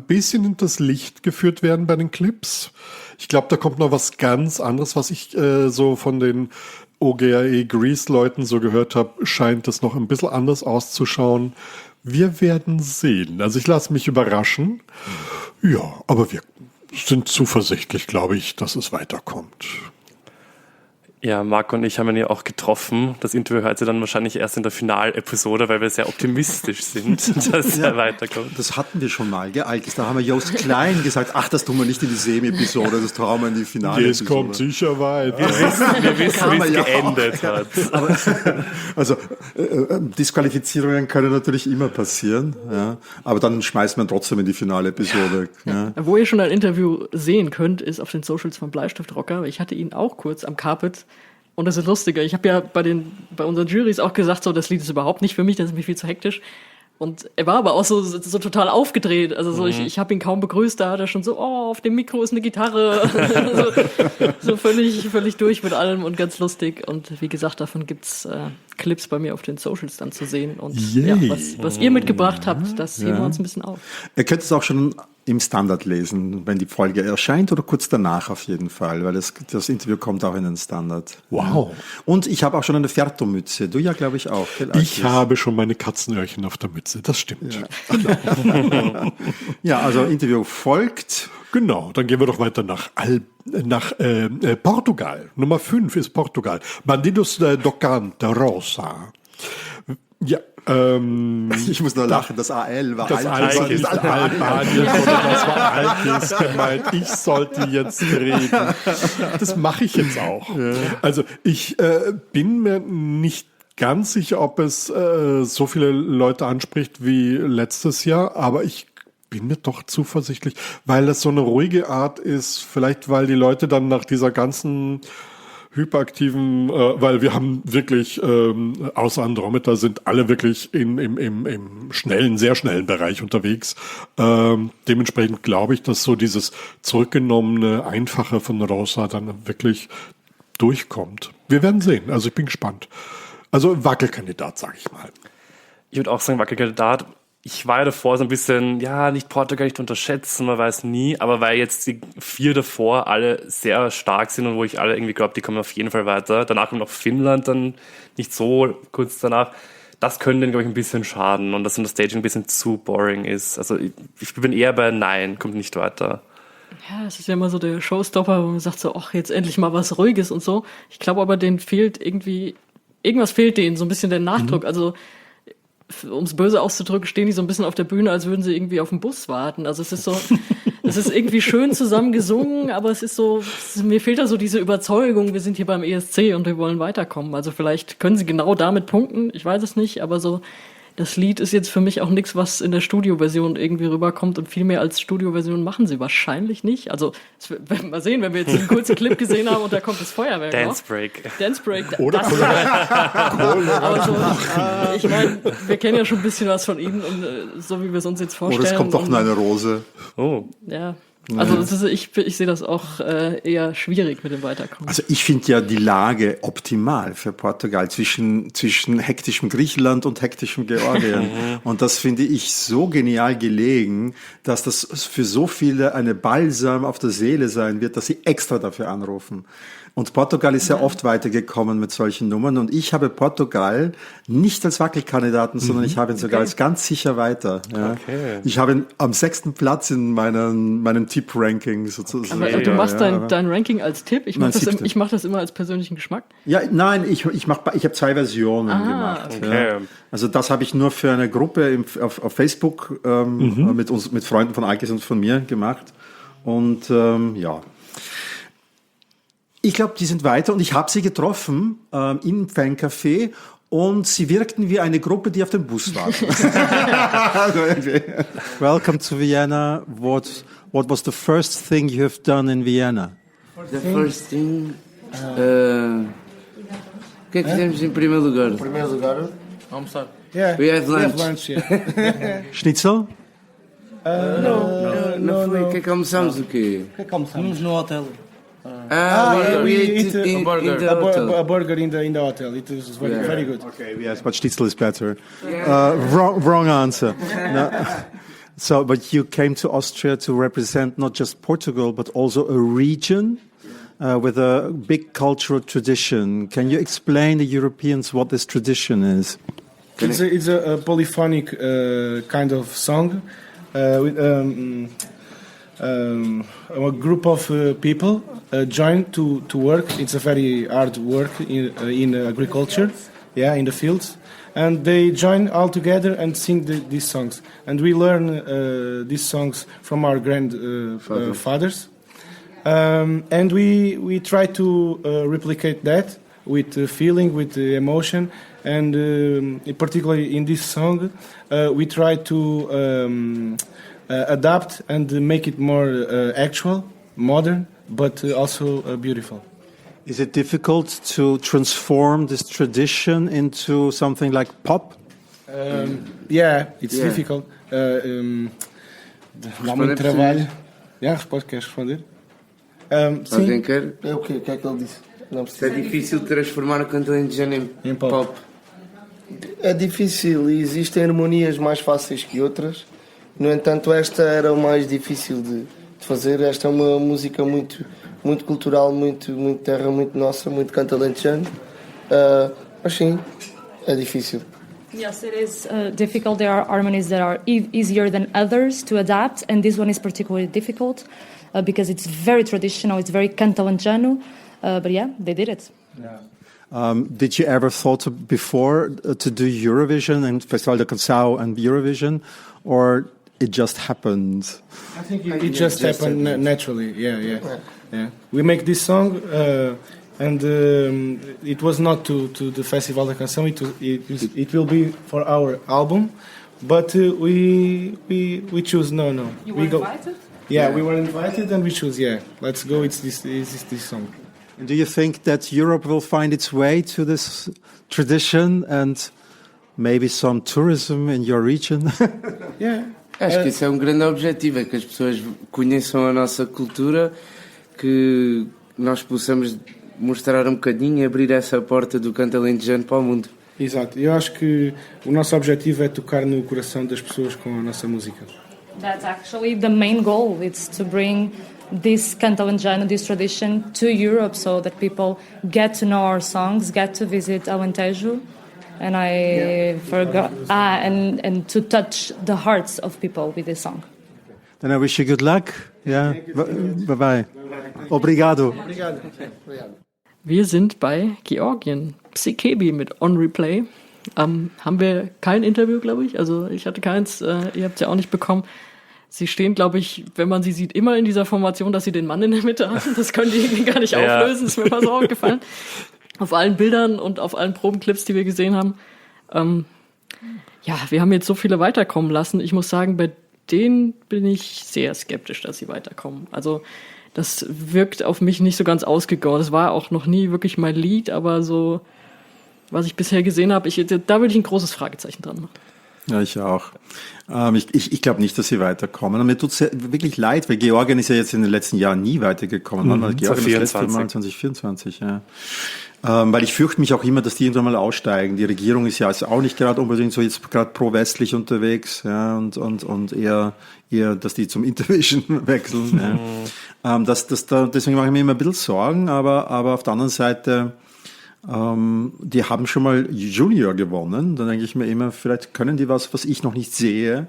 bisschen hinters Licht geführt werden bei den Clips. Ich glaube, da kommt noch was ganz anderes, was ich so von den OGAE Greece-Leuten so gehört habe, scheint es noch ein bisschen anders auszuschauen. Wir werden sehen. Also ich lasse mich überraschen. Ja, aber wir sind zuversichtlich, glaube ich, dass es weiterkommt. Ja, Marco und ich haben ihn ja auch getroffen. Das Interview heute dann wahrscheinlich erst in der Finalepisode, weil wir sehr optimistisch sind, dass er weiterkommt. Das hatten wir schon mal, gell, Alkis? Da haben wir Jost Klein gesagt, ach, das tun wir nicht in die Semi-Episode, das trauen wir in die Finalepisode. Es kommt sicher weit. Wir wissen, wie es geendet hat. Aber, also Disqualifizierungen können natürlich immer passieren, ja. Aber dann schmeißt man trotzdem in die Finalepisode. Ja. Wo ihr schon ein Interview sehen könnt, ist auf den Socials von Bleistiftrocker. Ich hatte ihn auch kurz am Carpet. Und das ist lustiger. Ich habe ja bei unseren Jurys auch gesagt, so, das Lied ist überhaupt nicht für mich, das ist mir viel zu hektisch. Und er war aber auch so total aufgedreht. Also so, ich habe ihn kaum begrüßt, da hat er schon so, oh, auf dem Mikro ist eine Gitarre. so völlig durch mit allem und ganz lustig. Und wie gesagt, davon gibt's Clips bei mir auf den Socials dann zu sehen. Und ja, was ihr mitgebracht habt, das heben wir uns ein bisschen auf. Ihr könnt es auch schon im Standard lesen, wenn die Folge erscheint oder kurz danach auf jeden Fall, weil das Interview kommt auch in den Standard. Wow. Und ich habe auch schon eine Ferto-Mütze. Du ja, glaube ich, auch. Ich habe schon meine Katzenöhrchen auf der Mütze, das stimmt. Ja, ja, also Interview folgt. Genau, dann gehen wir doch weiter nach Portugal. Nummer 5 ist Portugal. Bandidos do Cante Rosa. Ja, ich muss nur lachen, das AL war das Alkis. Das war Alkis gemeint. Ich sollte jetzt reden. Das mache ich jetzt auch. Ja. Also ich bin mir nicht ganz sicher, ob es so viele Leute anspricht wie letztes Jahr, aber ich bin mir doch zuversichtlich, weil das so eine ruhige Art ist, vielleicht weil die Leute dann nach dieser ganzen hyperaktiven, weil wir haben wirklich, außer Andromeda sind alle wirklich im schnellen, sehr schnellen Bereich unterwegs. Dementsprechend glaube ich, dass so dieses zurückgenommene, einfache von Rosa dann wirklich durchkommt. Wir werden sehen. Also ich bin gespannt. Also Wackelkandidat, sage ich mal. Ich würde auch sagen, Wackelkandidat. Ich war ja davor so ein bisschen, nicht Portugal nicht unterschätzen, man weiß nie, aber weil jetzt die 4 davor alle sehr stark sind und wo ich alle irgendwie glaube, die kommen auf jeden Fall weiter. Danach kommt noch Finnland, dann nicht so kurz danach. Das könnte denen, glaube ich, ein bisschen schaden und dass das Staging ein bisschen zu boring ist. Also ich bin eher bei Nein, kommt nicht weiter. Ja, es ist ja immer so der Showstopper, wo man sagt so, ach, jetzt endlich mal was Ruhiges und so. Ich glaube aber, denen fehlt irgendwas fehlt denen, so ein bisschen der Nachdruck. Also um es böse auszudrücken, stehen die so ein bisschen auf der Bühne, als würden sie irgendwie auf den Bus warten. Also es ist so, es ist irgendwie schön zusammen gesungen, aber es ist so, mir fehlt da so diese Überzeugung, wir sind hier beim ESC und wir wollen weiterkommen. Also vielleicht können sie genau damit punkten, ich weiß es nicht, aber so, das Lied ist jetzt für mich auch nichts, was in der Studioversion irgendwie rüberkommt und viel mehr als Studioversion machen sie wahrscheinlich nicht. Also, werden wir mal sehen, wenn wir jetzt einen kurzen Clip gesehen haben und da kommt das Feuerwerk. Dance Break. Dance Break. Oder? Aber so, ich meine, wir kennen ja schon ein bisschen was von ihnen und so wie wir es uns jetzt vorstellen. Oder es kommt doch noch eine Rose. Oh. Ja. Also ich sehe das auch eher schwierig mit dem Weiterkommen. Also ich finde ja die Lage optimal für Portugal zwischen hektischem Griechenland und hektischem Georgien. Und das finde ich so genial gelegen, dass das für so viele eine Balsam auf der Seele sein wird, dass sie extra dafür anrufen. Und Portugal ist ja oft weitergekommen mit solchen Nummern. Und ich habe Portugal nicht als Wackelkandidaten, sondern ich habe ihn sogar als ganz sicher weiter. Ja. Okay. Ich habe ihn am 6. Platz in meinem Tipp-Ranking sozusagen. Aber du machst dein Ranking als Tipp? Ich mach das immer als persönlichen Geschmack? Ja, nein, ich habe 2 Versionen gemacht. Okay. Ja. Also das habe ich nur für eine Gruppe auf Facebook mit Freunden von Alkis und von mir gemacht. Und ja. Ich glaube, die sind weiter und ich habe sie getroffen im Fancafé und sie wirkten wie eine Gruppe, die auf den Bus war. Welcome to Vienna. What was the first thing you have done in Vienna? The first thing... O que é que fizemos em primeiro lugar? Em primeiro lugar, almoçar. Yeah. We had lunch. Schnitzel? Não foi. O que é que almoçamos? O quê? O que é que almoçamos? No hotel. We ate in the hotel. A burger in the hotel. It was very good. Okay, yes, but Schnitzel is better. Wrong answer. No. So, but you came to Austria to represent not just Portugal, but also a region with a big cultural tradition. Can you explain to Europeans what this tradition is? It's a polyphonic kind of song with a group of people join to work. It's a very hard work in agriculture, in the fields. And they join all together and sing these songs. And we learn these songs from our grandfathers. And we try to replicate that with feeling, with emotion. And particularly in this song, we try to adapt and make it more actual, modern, but also beautiful. Is it difficult to transform this tradition into something like pop? It's difficult. Dá muito trabalho. Queres responder? Sim. Alguém quer? O que é que ele disse? Não É difícil transformar o canto alentejano em pop. É difícil e existem harmonias mais fáceis que outras. No entanto, esta era o mais difícil de fazer. Esta é uma música muito cultural, muito terra, muito nossa, muito canto alentejano. Mas sim, é difícil. Yes, it is difficult. There are harmonies that are easier than others to adapt, and this one is particularly difficult because it's very traditional, it's very canto alentejano. But yeah, they did it. Yeah. Did you ever thought before to do Eurovision and Festival de Canção and Eurovision, or it just happened? I think it just happened naturally. Yeah. We make this song, and it was not to the Festival de Canção. It will be for our album, but we choose no. You were invited? Yeah, we were invited and we choose. Yeah, let's go. It's this song. And do you think that Europe will find its way to this tradition and maybe some tourism in your region? Yeah. Acho que esse é grande objetivo, é que as pessoas conheçam a nossa cultura, que nós possamos mostrar bocadinho e abrir essa porta do canto alentejano para o mundo. Exato. Eu acho que o nosso objetivo é tocar no coração das pessoas com a nossa música. That's actually the main goal. It's to bring this canto alentejano, this tradition, to Europe, so that people get to know our songs, get to visit Alentejo, and and to touch the hearts of people with this song. Then I wish you good luck. Yeah. Bye bye. Obrigado. Wir sind bei Georgien. Psikebi mit On Replay. Haben wir kein Interview, glaube ich. Also ich hatte keins. Ihr habt es ja auch nicht bekommen. Sie stehen, glaube ich, wenn man sie sieht, immer in dieser Formation, dass sie den Mann in der Mitte haben. Das können die irgendwie gar nicht auflösen. Ist mir mal so aufgefallen. Auf allen Bildern und auf allen Probenclips, die wir gesehen haben. Wir haben jetzt so viele weiterkommen lassen. Ich muss sagen, bei denen bin ich sehr skeptisch, dass sie weiterkommen. Also das wirkt auf mich nicht so ganz ausgegoren. Das war auch noch nie wirklich mein Lied, aber so, was ich bisher gesehen habe, da würde ich ein großes Fragezeichen dran machen. Ja, ich auch. Ich glaube nicht, dass sie weiterkommen. Und mir tut es wirklich leid, weil Georgien ist ja jetzt in den letzten Jahren nie weitergekommen. Georgien das letzte Mal 2024, ja. Weil ich fürchte mich auch immer, dass die irgendwann mal aussteigen. Die Regierung ist ja also auch nicht gerade unbedingt so jetzt gerade pro-westlich unterwegs, ja, und eher, dass die zum Intervision wechseln. Ja. Deswegen mache ich mir immer ein bisschen Sorgen, aber auf der anderen Seite, die haben schon mal Junior gewonnen. Dann denke ich mir immer, vielleicht können die was ich noch nicht sehe.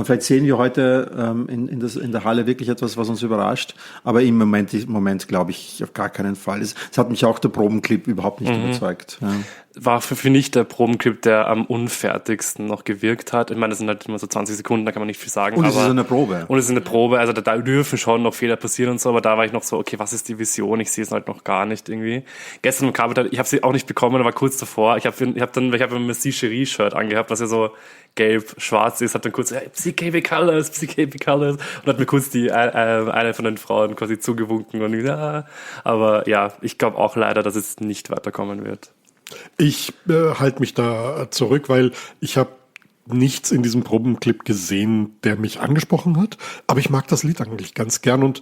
Vielleicht sehen wir heute in der Halle wirklich etwas, was uns überrascht. Aber im Moment glaube ich auf gar keinen Fall. Es hat mich auch der Probenclip überhaupt nicht überzeugt. Ja. War für mich der Probenclip, der am unfertigsten noch gewirkt hat. Ich meine, das sind halt immer so 20 Sekunden, da kann man nicht viel sagen. Und es ist eine Probe. Und es ist eine Probe, also da dürfen schon noch Fehler passieren und so, aber da war ich noch so, okay, was ist die Vision? Ich sehe es halt noch gar nicht irgendwie. Gestern im Kabel, ich habe sie auch nicht bekommen, aber kurz davor, ich habe ein Merci, Chérie Shirt angehabt, was ja so gelb-schwarz ist, hat dann kurz, Psikebi Colors, und hat mir kurz eine von den Frauen quasi zugewunken und aber ja, ich glaube auch leider, dass es nicht weiterkommen wird. Ich halte mich da zurück, weil ich habe nichts in diesem Probenclip gesehen, der mich angesprochen hat. Aber ich mag das Lied eigentlich ganz gern und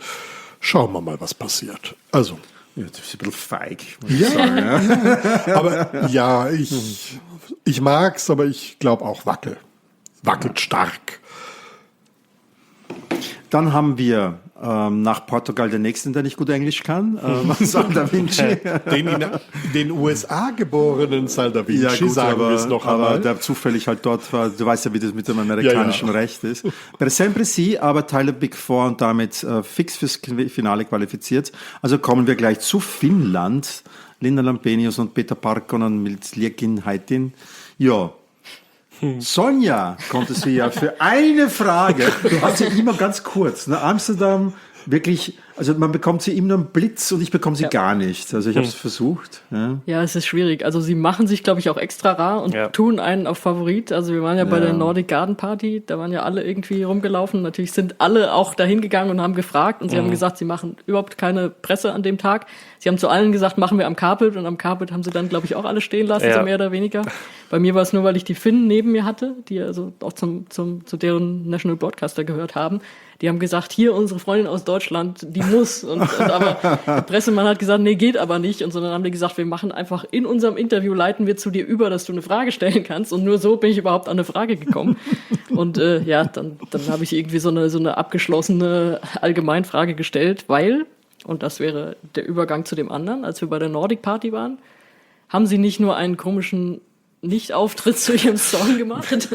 schauen wir mal, was passiert. Also. Ja, das ist ein bisschen feig, muss ich sagen. Ja. Aber ja, ich mag's, aber ich glaube auch wackelt stark. Dann haben wir nach Portugal den nächsten, der nicht gut Englisch kann, Sal Vinci. Den in den USA geborenen Sal Vinci, ja, gut, sagen wir es noch einmal. Aber der zufällig halt dort war, du weißt ja, wie das mit dem amerikanischen Recht ist. Per sempre sì, aber Teil der Big Four und damit fix fürs Finale qualifiziert. Also kommen wir gleich zu Finnland. Linda Lampenius und Pete Parkkonen mit Liekin Haitin. Ja. Sonja konnte sie ja für eine Frage, du hast sie immer ganz kurz, ne? Amsterdam, wirklich, also man bekommt sie immer nur einen Blitz und ich bekomme sie gar nicht. Also ich habe es versucht. Ja, es ist schwierig. Also sie machen sich, glaube ich, auch extra rar und tun einen auf Favorit. Also wir waren ja bei der Nordic Garden Party, da waren ja alle irgendwie rumgelaufen. Natürlich sind alle auch dahin gegangen und haben gefragt und sie haben gesagt, sie machen überhaupt keine Presse an dem Tag. Sie haben zu allen gesagt, machen wir am Carpet und am Carpet haben sie dann, glaube ich, auch alle stehen lassen, so mehr oder weniger. Bei mir war es nur, weil ich die Finnen neben mir hatte, die also auch zu deren National Broadcaster gehört haben. Die haben gesagt, hier unsere Freundin aus Deutschland, die muss. Aber der Pressemann hat gesagt, nee, geht aber nicht. Und so dann haben die gesagt, wir machen einfach in unserem Interview, leiten wir zu dir über, dass du eine Frage stellen kannst. Und nur so bin ich überhaupt an eine Frage gekommen. Und dann habe ich irgendwie so eine abgeschlossene Allgemeinfrage gestellt, weil, und das wäre der Übergang zu dem anderen, als wir bei der Nordic Party waren, haben sie nicht nur einen komischen Nicht-Auftritt zu ihrem Song gemacht.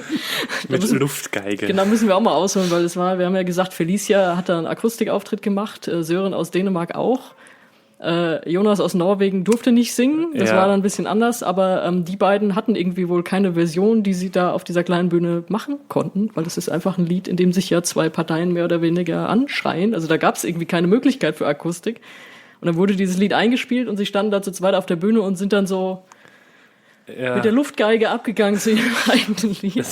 Mit Luftgeige. Genau, müssen wir auch mal ausholen, weil wir haben ja gesagt, Felicia hat da einen Akustikauftritt gemacht, Sören aus Dänemark auch. Jonas aus Norwegen durfte nicht singen, das war dann ein bisschen anders, aber die beiden hatten irgendwie wohl keine Version, die sie da auf dieser kleinen Bühne machen konnten, weil das ist einfach ein Lied, in dem sich ja zwei Parteien mehr oder weniger anschreien. Also da gab es irgendwie keine Möglichkeit für Akustik. Und dann wurde dieses Lied eingespielt und sie standen da zu zweit auf der Bühne und sind dann so mit der Luftgeige abgegangen zu ihrem eigenen Lied.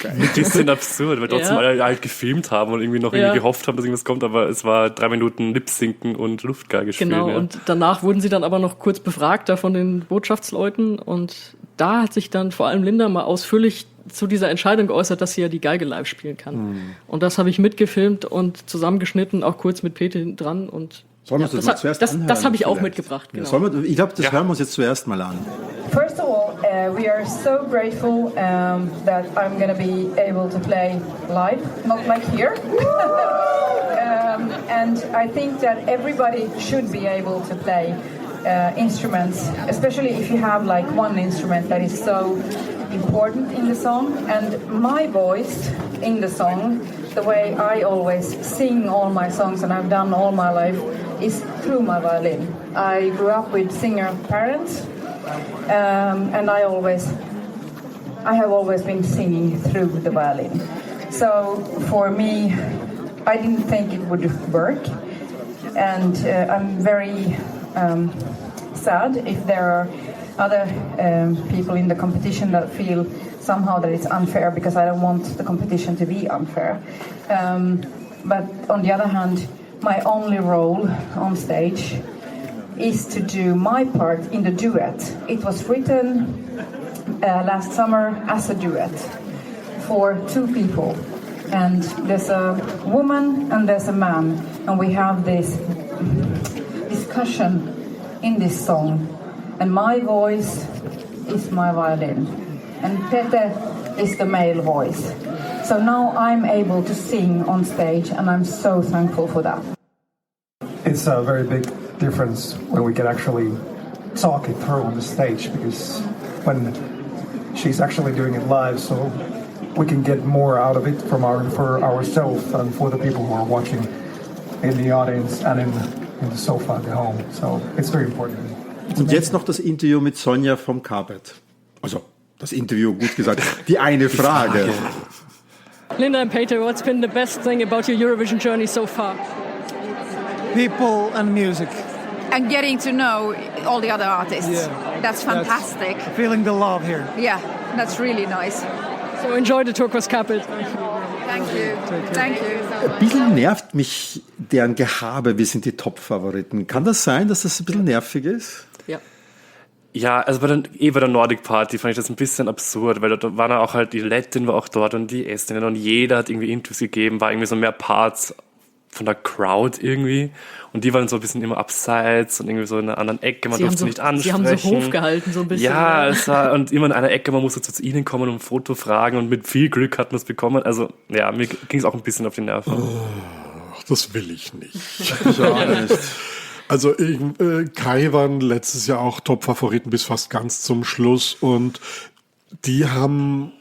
ein bisschen absurd, weil trotzdem alle halt gefilmt haben und irgendwie noch irgendwie gehofft haben, dass irgendwas kommt, aber es war 3 Minuten Lip-Sinken und Luftgeige spielen. Genau, und danach wurden sie dann aber noch kurz befragt da von den Botschaftsleuten und da hat sich dann vor allem Linda mal ausführlich zu dieser Entscheidung geäußert, dass sie ja die Geige live spielen kann. Und das habe ich mitgefilmt und zusammengeschnitten, auch kurz mit Pete dran und Sollen wir das zuerst anhören? Das habe ich auch mitgebracht. Genau. Ich glaube, das hören wir uns jetzt zuerst mal an. First of all, we are so grateful that I'm going to be able to play live, not like here. And I think that everybody should be able to play instruments, especially if you have like one instrument that is so important in the song. And my voice in the song, the way I always sing all my songs and I've done all my life, is through my violin. I grew up with singer parents, and I have always been singing through the violin. So for me, I didn't think it would work, and I'm very sad if there are other people in the competition that feel somehow that it's unfair, because I don't want the competition to be unfair. But on the other hand, my only role on stage is to do my part in the duet. It was written last summer as a duet for 2 people. And there's a woman and there's a man. And we have this discussion in this song. And my voice is my violin. And Peter is the male voice. So now I'm able to sing on stage, and I'm so thankful for that. It's a very big difference when we can actually talk it through on the stage, because when she's actually doing it live, so we can get more out of it for ourselves and for the people who are watching in the audience and in the sofa at home. So it's very important. Und jetzt noch das Interview mit Sonja vom Carpet. Also das Interview, gut gesagt, die eine Frage. Linda and Peter, what's been the best thing about your Eurovision journey so far? People and music. And getting to know all the other artists. Yeah. That's fantastic. Feeling the love here. Yeah, that's really nice. So enjoy the turquoise carpet. Thank you. Thank you. Ein bisschen nervt mich deren Gehabe, wir sind die Top-Favoriten. Kann das sein, dass das ein bisschen nervig ist? Ja. Ja, also bei der Nordic Party fand ich das ein bisschen absurd, weil da waren auch halt, die Lettin war auch dort und die Estin und jeder hat irgendwie Interviews gegeben, war irgendwie so mehr Parts von der Crowd irgendwie und die waren so ein bisschen immer abseits und irgendwie so in einer anderen Ecke, man durfte sie nicht ansprechen. Sie haben so Hof gehalten, so ein bisschen. Ja, es war, und immer in einer Ecke, man musste zu ihnen kommen und ein Foto fragen und mit viel Glück hat man es bekommen. Also ja, mir ging es auch ein bisschen auf die Nerven. Oh, das will ich nicht. Ich auch nicht. Also Kai waren letztes Jahr auch Top-Favoriten bis fast ganz zum Schluss und die waren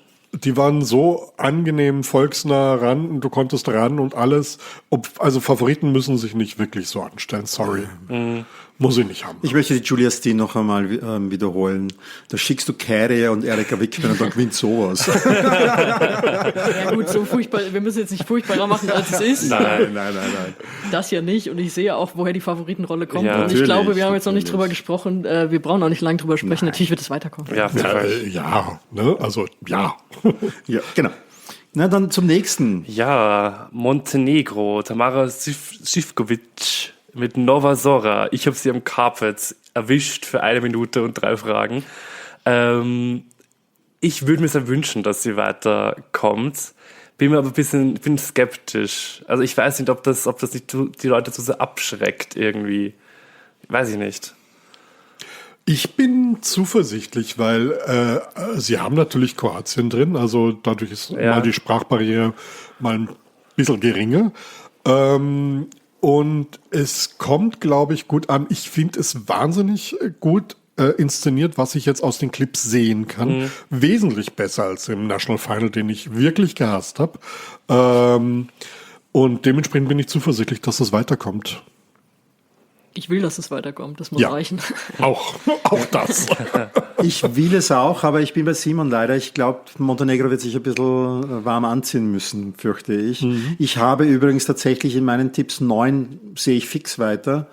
so angenehm volksnah ran und du konntest ran und alles. Also Favoriten müssen sich nicht wirklich so anstellen, sorry. Muss ich nicht haben. Ich möchte die Julia Steen noch einmal wiederholen. Da schickst du Chérie und Erika Wickman und dann gewinnt sowas. Ja gut, so furchtbar, wir müssen jetzt nicht furchtbarer machen, als es ist. Nein. Das ja nicht und ich sehe auch, woher die Favoritenrolle kommt. Ja, und ich glaube, wir haben jetzt noch nicht drüber gesprochen. Wir brauchen auch nicht lange drüber sprechen. Natürlich wird es weiterkommen. Ja, ne? Also ja. Ja, genau. Na, dann zum nächsten. Ja, Montenegro, Tamara Živković mit Nova Zora. Ich habe sie am Carpet erwischt für 1 Minute und 3 Fragen. Ich würde mir sehr wünschen, dass sie weiterkommt. Bin mir aber bin skeptisch. Also ich weiß nicht, ob das nicht die Leute zu sehr abschreckt irgendwie. Weiß ich nicht. Ich bin zuversichtlich, weil sie haben natürlich Kroatien drin, also dadurch ist mal die Sprachbarriere mal ein bisschen geringer. Und es kommt, glaube ich, gut an. Ich finde es wahnsinnig gut inszeniert, was ich jetzt aus den Clips sehen kann. Wesentlich besser als im National Final, den ich wirklich gehasst habe. Und dementsprechend bin ich zuversichtlich, dass es weiterkommt. Ich will, dass es weiterkommt, das muss reichen. Auch das. Ich will es auch, aber ich bin bei Simon leider. Ich glaube, Montenegro wird sich ein bisschen warm anziehen müssen, fürchte ich. Ich habe übrigens tatsächlich in meinen Tipps 9 sehe ich fix weiter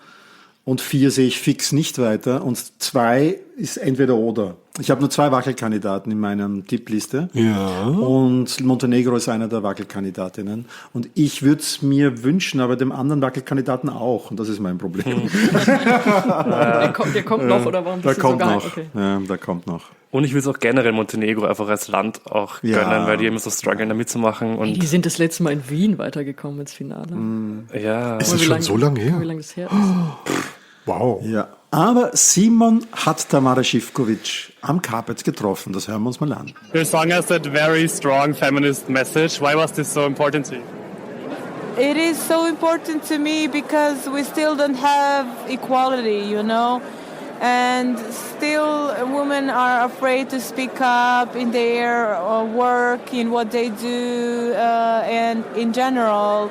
und 4 sehe ich fix nicht weiter und 2 ist entweder oder. Ich habe nur 2 Wackelkandidaten in meiner Tippliste. Ja. Und Montenegro ist einer der Wackelkandidatinnen. Und ich würde es mir wünschen, aber dem anderen Wackelkandidaten auch. Und das ist mein Problem. Der kommt noch, oder warum bist du so geheim? Okay. Ja, der kommt noch. Und ich will es auch generell Montenegro einfach als Land auch gönnen, weil die immer so strugglen, da mitzumachen. Und die sind das letzte Mal in Wien weitergekommen ins Finale. Ja. Ist es schon so lange her? Wie lange das her ist. Wow. Ja. Aber Simon hat Tamara Živković am Carpet getroffen. Das hören wir uns mal an. Your song has that very strong feminist message. Why was this so important to you? It is so important to me because we still don't have equality, you know? And still women are afraid to speak up in their work, in what they do, and in general.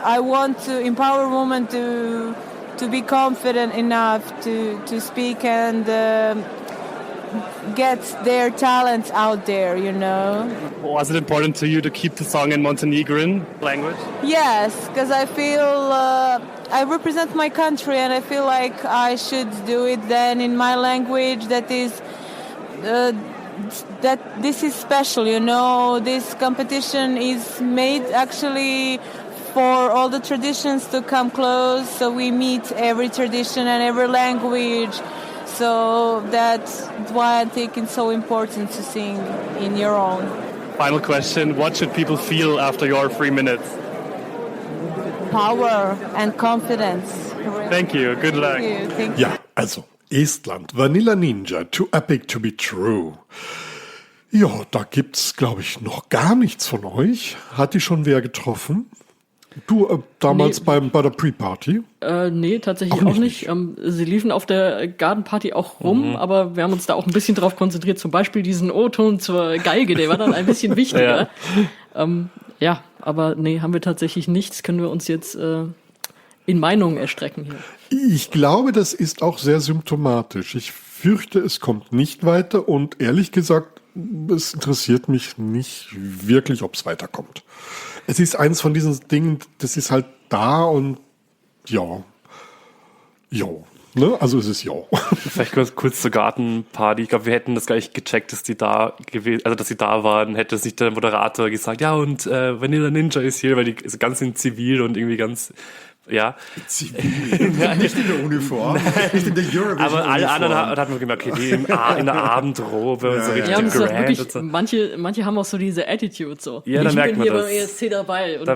I want to empower women to be confident enough to speak and get their talents out there, you know. Was it important to you to keep the song in Montenegrin language? Yes, because I feel I represent my country and I feel like I should do it then in my language that this is special, you know. This competition is made actually for all the traditions to come close, so we meet every tradition and every language. So that's why I think it's so important to sing in your own. Final question, what should people feel after your 3 minutes? Power and confidence. Thank you, good luck. Thank you. Ja, also Estland, Vanilla Ninja, Too Epic to be True. Ja, da gibt's, glaube ich, noch gar nichts von euch. Hat die schon wer getroffen? Du damals bei der Pre-Party? Nee, tatsächlich auch nicht. Sie liefen auf der Garden-Party auch rum, aber wir haben uns da auch ein bisschen drauf konzentriert. Zum Beispiel diesen O-Ton zur Geige, der war dann ein bisschen wichtiger. Ja, aber nee, haben wir tatsächlich nichts. Können wir uns jetzt in Meinungen erstrecken hier. Ich glaube, das ist auch sehr symptomatisch. Ich fürchte, es kommt nicht weiter und ehrlich gesagt, es interessiert mich nicht wirklich, ob es weiterkommt. Es ist eins von diesen Dingen, das ist halt da und ja. Ne? Also es ist ja. Vielleicht kurz zur Gartenparty. Ich glaube, wir hätten das gar nicht gecheckt, dass die da dass sie da waren, hätte es nicht der Moderator gesagt, ja, und Vanilla Ninja ist hier, weil die ist ganz in Zivil und irgendwie ganz, ja. Zivil. Nicht in der Uniform. Nicht in der Eurovision. Aber alle anderen hat man gemerkt, okay, die in der Abendrobe und so richtig ja, und grand. Wirklich, und so. manche haben auch so diese Attitude so. Ja, dann merkt man das. Ich bin hier beim ESC dabei. Und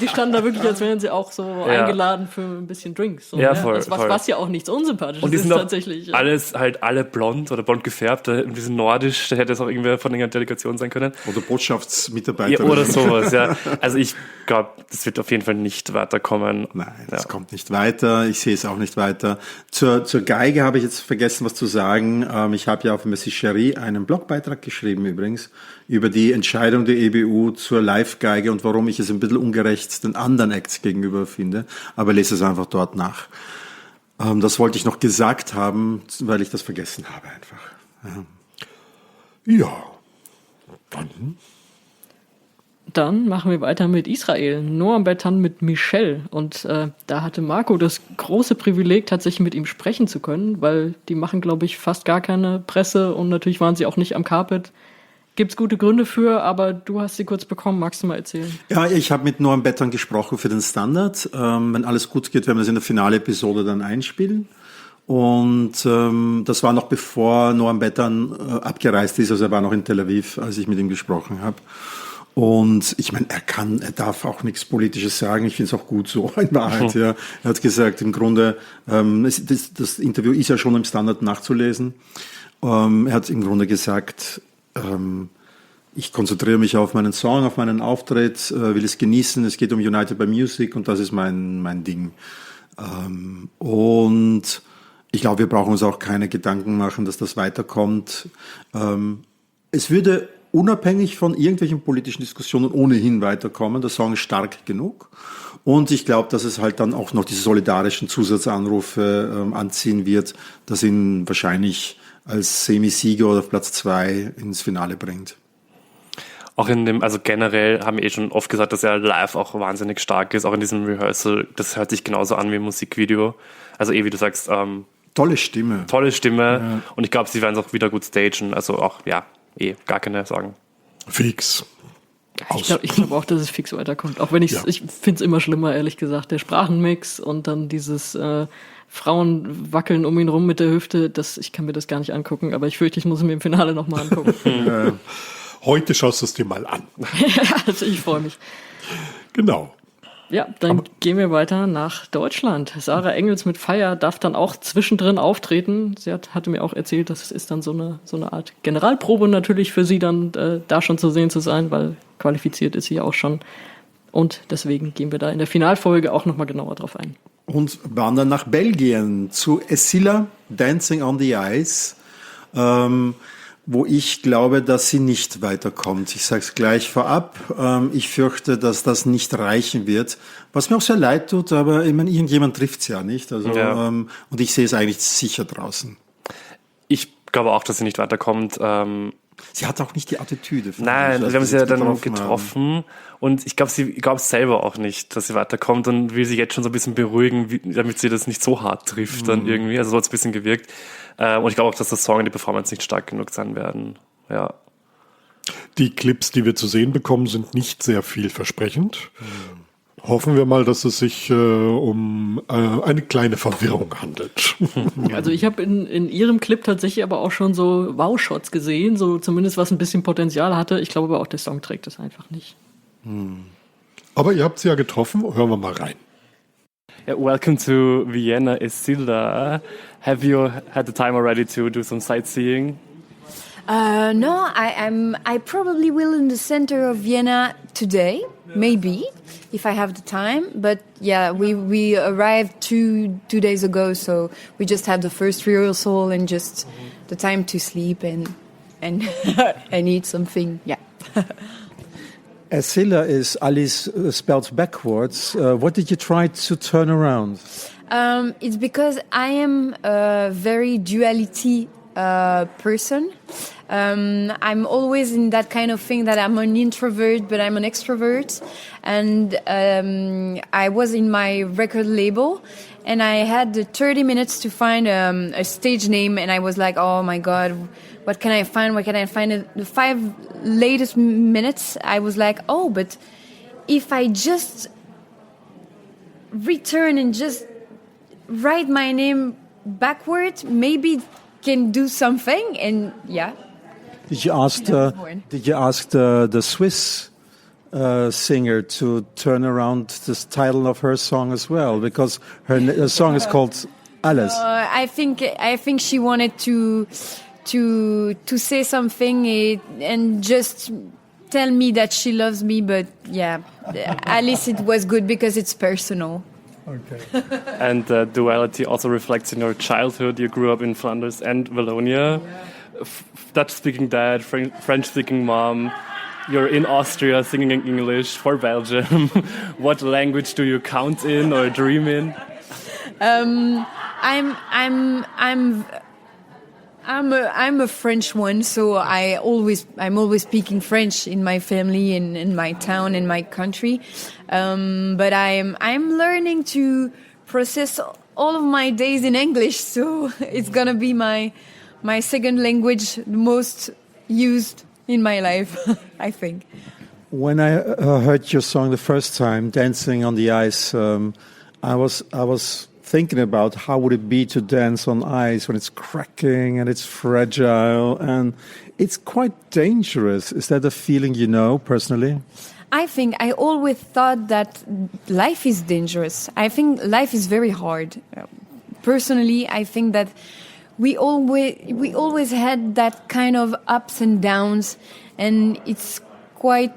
die standen da wirklich, als wären sie auch so eingeladen für ein bisschen Drinks. So, ja, voll. Was ja auch nichts Unsympathisches und die sind ist tatsächlich. Alle blond oder blond gefärbt, ein bisschen nordisch, da hätte es auch irgendwer von der Delegation sein können. Oder Botschaftsmitarbeiter. Ja, oder sowas, ja. Also ich glaube, das wird auf jeden Fall nicht weiterkommen. Nein, das kommt nicht weiter. Ich sehe es auch nicht weiter. Zur Geige habe ich jetzt vergessen, was zu sagen. Ich habe ja auf Merci, Chérie einen Blogbeitrag geschrieben übrigens über die Entscheidung der EBU zur Live-Geige und warum ich es ein bisschen ungerecht den anderen Acts gegenüber finde. Aber lese es einfach dort nach. Das wollte ich noch gesagt haben, weil ich das vergessen habe einfach. Ja. Dann machen wir weiter mit Israel. Noam Bertan mit Michelle. Und da hatte Marco das große Privileg, tatsächlich mit ihm sprechen zu können, weil die machen, glaube ich, fast gar keine Presse und natürlich waren sie auch nicht am Carpet. Gibt's gute Gründe für, aber du hast sie kurz bekommen. Magst du mal erzählen? Ja, ich habe mit Noam Bertan gesprochen für den Standard. Wenn alles gut geht, werden wir das in der Finale-Episode dann einspielen. Und das war noch bevor Noam Bertan abgereist ist, also er war noch in Tel Aviv, als ich mit ihm gesprochen habe. Und ich meine, er darf auch nichts Politisches sagen. Ich finde es auch gut so, in Wahrheit. Ja. Er hat gesagt, im Grunde, das Interview ist ja schon im Standard nachzulesen. Er hat im Grunde gesagt, ich konzentriere mich auf meinen Song, auf meinen Auftritt, will es genießen. Es geht um United by Music und das ist mein Ding. Und ich glaube, wir brauchen uns auch keine Gedanken machen, dass das weiterkommt. Es würde unabhängig von irgendwelchen politischen Diskussionen ohnehin weiterkommen. Der Song ist stark genug. Und ich glaube, dass es halt dann auch noch diese solidarischen Zusatzanrufe anziehen wird, das ihn wahrscheinlich als Semisieger oder auf Platz 2 ins Finale bringt. Auch also generell haben wir schon oft gesagt, dass er live auch wahnsinnig stark ist, auch in diesem Rehearsal. Das hört sich genauso an wie ein Musikvideo. Also wie du sagst, Tolle Stimme. Ja. Und ich glaube, sie werden es auch wieder gut stagen. Also auch, gar keine Sorgen. Fix. Ich glaube auch, dass es fix weiterkommt. Auch wenn ich finde es immer schlimmer, ehrlich gesagt. Der Sprachenmix und dann dieses Frauen wackeln um ihn rum mit der Hüfte, ich kann mir das gar nicht angucken, aber ich fürchte, ich muss es mir im Finale nochmal angucken. Heute schaust du es dir mal an. Also ich freue mich. Genau. Ja, dann gehen wir weiter nach Deutschland. Sarah Engels mit Feier darf dann auch zwischendrin auftreten. Sie hatte mir auch erzählt, dass es ist dann so eine Art Generalprobe natürlich für sie dann da schon zu sehen zu sein, weil qualifiziert ist sie auch schon. Und deswegen gehen wir da in der Finalfolge auch nochmal genauer drauf ein. Und wandern nach Belgien zu Essyla, Dancing on the Ice, wo ich glaube, dass sie nicht weiterkommt. Ich sage es gleich vorab. Ich fürchte, dass das nicht reichen wird. Was mir auch sehr leid tut, aber ich meine, irgendjemand trifft es ja nicht. Also, und ich sehe es eigentlich sicher draußen. Ich glaube auch, dass sie nicht weiterkommt. Sie hat auch nicht die Attitüde. Nein, wir haben sie ja dann getroffen. Und ich glaube, sie glaubt selber auch nicht, dass sie weiterkommt und will sie jetzt schon so ein bisschen beruhigen, damit sie das nicht so hart trifft dann irgendwie. Also so hat es ein bisschen gewirkt. Und ich glaube auch, dass der Song und die Performance nicht stark genug sein werden. Ja. Die Clips, die wir zu sehen bekommen, sind nicht sehr vielversprechend. Hoffen wir mal, dass es sich um eine kleine Verwirrung handelt. Also ich habe in ihrem Clip tatsächlich aber auch schon so Wow-Shots gesehen, so zumindest was ein bisschen Potenzial hatte. Ich glaube aber auch, der Song trägt es einfach nicht. Aber ihr habt sie ja getroffen, hören wir mal rein. Yeah, welcome to Vienna, Essyla. Have you had the time already to do some sightseeing? No, I probably will in the center of Vienna today, maybe, if I have the time. But yeah, we arrived two days ago, so we just had the first rehearsal and just the time to sleep and and eat something. Yeah. Essyla is Alice spelled backwards. What did you try to turn around? It's because I am a very duality person. I'm always in that kind of thing that I'm an introvert, but I'm an extrovert. And I was in my record label, and I had 30 minutes to find a stage name, and I was like, oh my God, what can I find? What can I find? The 5 latest minutes, I was like, oh, but if I just return and just write my name backward, maybe can do something. And yeah. Did you ask the Swiss singer to turn around the title of her song as well, because her song is called Alle? I think she wanted to say something and just tell me that she loves me, but yeah, Alice, it was good because it's personal. Okay. And duality also reflects in your childhood. You grew up in Flanders and Wallonia. Yeah. Dutch-speaking dad, French-speaking mom. You're in Austria singing in English for Belgium. What language do you count in or dream in? I'm a French one, so I'm always speaking French in my family, in my town, in my country. But I'm learning to process all of my days in English, so it's gonna be my second language, the most used in my life, I think. When I heard your song the first time, Dancing on the Ice, I was thinking about how would it be to dance on ice when it's cracking and it's fragile and it's quite dangerous. Is that a feeling you know personally? I always thought that life is dangerous. I think life is very hard. Personally, I think that we always had that kind of ups and downs, and it's quite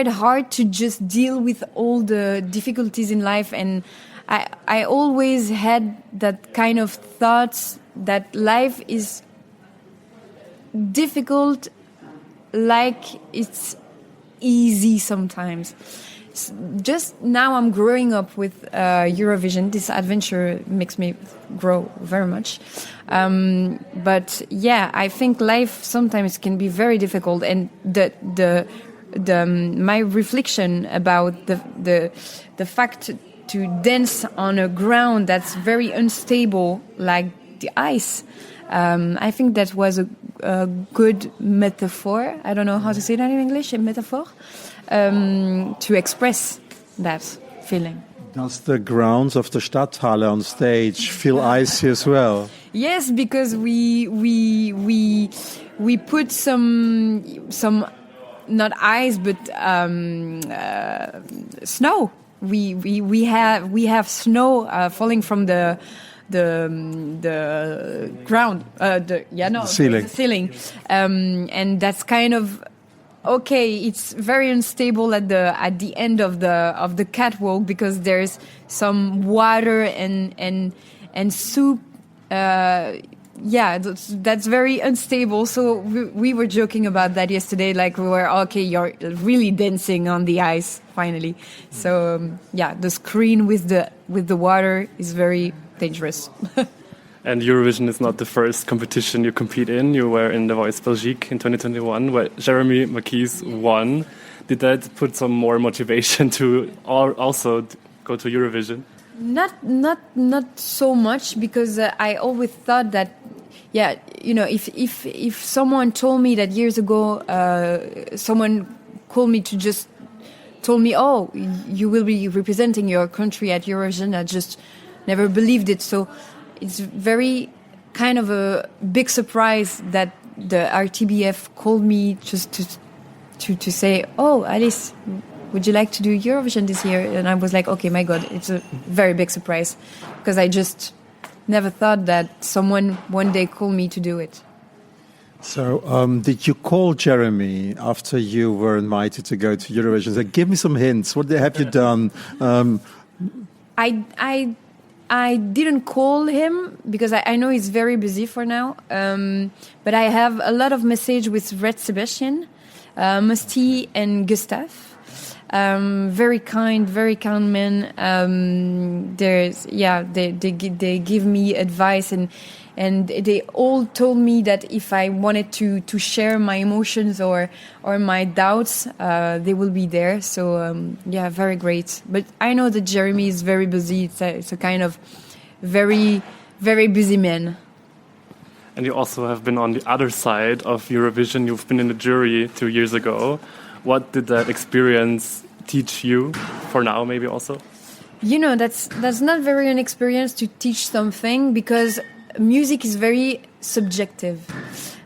hard to just deal with all the difficulties in life. And I always had that kind of thoughts that life is difficult, like it's easy sometimes. Just now I'm growing up with Eurovision. This adventure makes me grow very much. But yeah, I think life sometimes can be very difficult, and my reflection about the fact dance on a ground that's very unstable, like the ice. I think that was a good metaphor. I don't know how to say that in English, a metaphor, to express that feeling. Does the grounds of the Stadthalle on stage feel icy as well? Yes, because we put some not ice but snow. We have snow falling from the ground, the ceiling, and that's kind of okay. It's very unstable at the end of the catwalk because there's some water and soup. That's very unstable. So we were joking about that yesterday. Like we were, okay, you're really dancing on the ice finally. So the screen with the water is very dangerous. And Eurovision is not the first competition you compete in. You were in The Voice Belgique in 2021, where Jeremy Marquis won. Did that put some more motivation to also go to Eurovision? Not so much, because I always thought that, if someone told me that years ago, someone told me, oh, you will be representing your country at Eurovision, I just never believed it. So it's very kind of a big surprise that the RTBF called me just to say, oh, Alice, would you like to do Eurovision this year? And I was like, okay, my God, it's a very big surprise, because I just never thought that someone one day called me to do it. So did you call Jeremy after you were invited to go to Eurovision? So give me some hints. What have you done? I didn't call him because I know he's very busy for now. But I have a lot of message with Red Sebastian, Merci and Gustav. Very kind men. They give me advice and they all told me that if I wanted to share my emotions or my doubts, they will be there. So very great. But I know that Jeremy is very busy. It's a kind of very, very busy man. And you also have been on the other side of Eurovision. You've been in the jury 2 years ago. What did that experience teach you for now, maybe also? That's not very an experience to teach something, because music is very subjective.